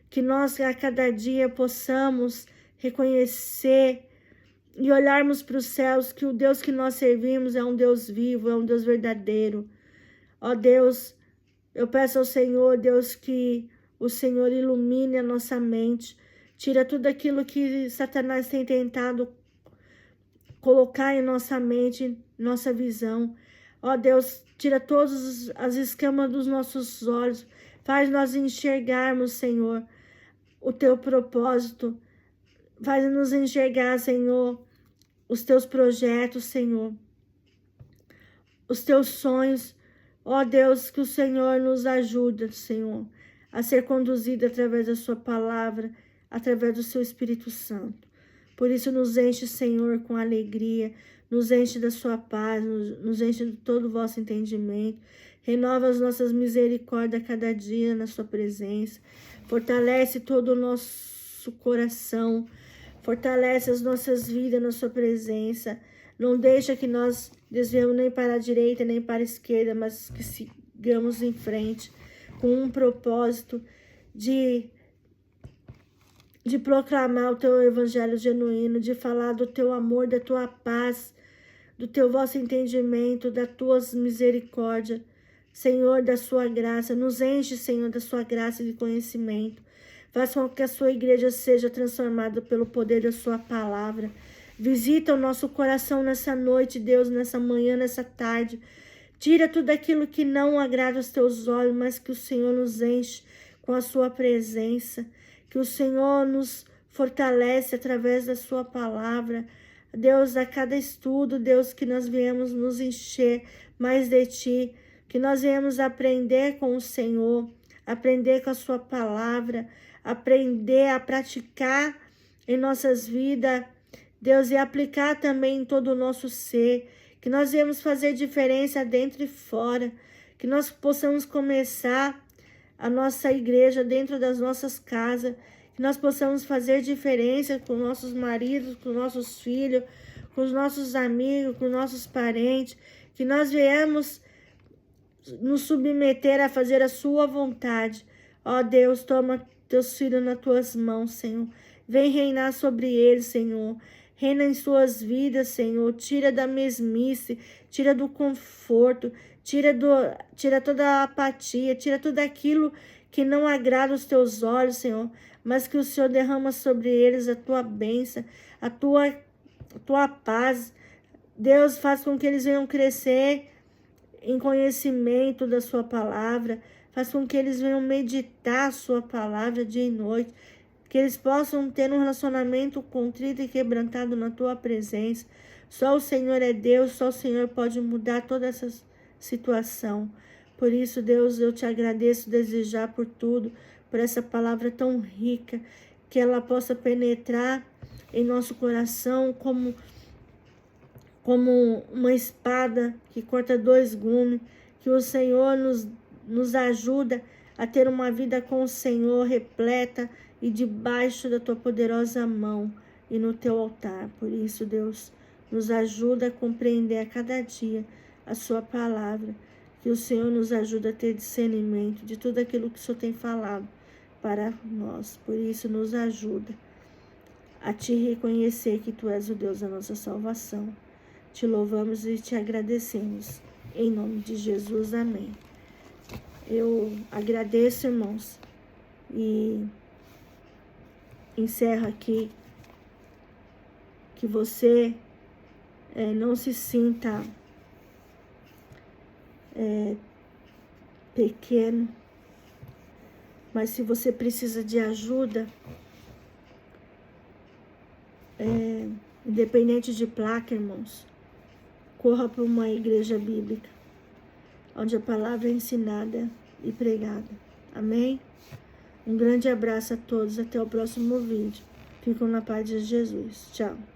que nós a cada dia possamos reconhecer e olharmos para os céus, que o Deus que nós servimos é um Deus vivo, é um Deus verdadeiro. Ó Deus, eu peço ao Senhor, Deus, que o Senhor ilumine a nossa mente, tira tudo aquilo que Satanás tem tentado colocar em nossa mente, nossa visão. Ó Deus, tira todas as escamas dos nossos olhos, faz nós enxergarmos, Senhor, o teu propósito, faz nos enxergar, Senhor, os teus projetos, Senhor, os teus sonhos. Ó Deus, que o Senhor nos ajude, Senhor, a ser conduzido através da sua palavra, através do seu Espírito Santo. Por isso nos enche, Senhor, com alegria, nos enche da sua paz, nos enche de todo o vosso entendimento. Renova as nossas misericórdias a cada dia na sua presença. Fortalece todo o nosso coração. Fortalece as nossas vidas na sua presença. Não deixa que nós desviemos nem para a direita, nem para a esquerda, mas que sigamos em frente com um propósito de proclamar o teu evangelho genuíno, de falar do teu amor, da tua paz, do teu vosso entendimento, das tuas misericórdias, Senhor, da sua graça. Nos enche, Senhor, da sua graça e de conhecimento. Faça com que a sua igreja seja transformada pelo poder da sua palavra. Visita o nosso coração nessa noite, Deus, nessa manhã, nessa tarde. Tira tudo aquilo que não agrada aos teus olhos, mas que o Senhor nos enche com a sua presença. Que o Senhor nos fortalece através da sua palavra. Deus, a cada estudo, Deus, que nós viemos nos encher mais de ti. Que nós viemos aprender com o Senhor, aprender com a sua palavra, aprender a praticar em nossas vidas, Deus, e aplicar também em todo o nosso ser. Que nós viemos fazer diferença dentro e fora. Que nós possamos começar a nossa igreja dentro das nossas casas, que nós possamos fazer diferença com nossos maridos, com nossos filhos, com os nossos amigos, com nossos parentes, que nós viemos nos submeter a fazer a sua vontade. Ó Deus, toma teus filhos nas tuas mãos, Senhor. Vem reinar sobre eles, Senhor. Reina em suas vidas, Senhor. Tira da mesmice, tira do conforto, tira toda a apatia, tira tudo aquilo que não agrada os teus olhos, Senhor, mas que o Senhor derrama sobre eles a tua bênção, a tua paz. Deus, faz com que eles venham crescer em conhecimento da sua palavra, Faz com que eles venham meditar a sua palavra dia e noite. Que eles possam ter um relacionamento contrito e quebrantado na tua presença. Só o Senhor é Deus, só o Senhor pode mudar toda essa situação. Por isso, Deus, eu te agradeço, desejar por tudo, por essa palavra tão rica, que ela possa penetrar em nosso coração como uma espada que corta 2 gumes, que o Senhor nos ajuda a ter uma vida com o Senhor repleta e debaixo da tua poderosa mão e no teu altar. Por isso, Deus, nos ajuda a compreender a cada dia a sua palavra, que o Senhor nos ajuda a ter discernimento de tudo aquilo que o Senhor tem falado para nós. Por isso, nos ajuda a te reconhecer que tu és o Deus da nossa salvação. Te louvamos e te agradecemos. Em nome de Jesus, amém. Eu agradeço, irmãos, e encerro aqui que você não se sinta pequeno, mas se você precisa de ajuda, independente de placa, irmãos, corra para uma igreja bíblica, onde a palavra é ensinada e pregada. Amém? Um grande abraço a todos, até o próximo vídeo. Fiquem na paz de Jesus. Tchau.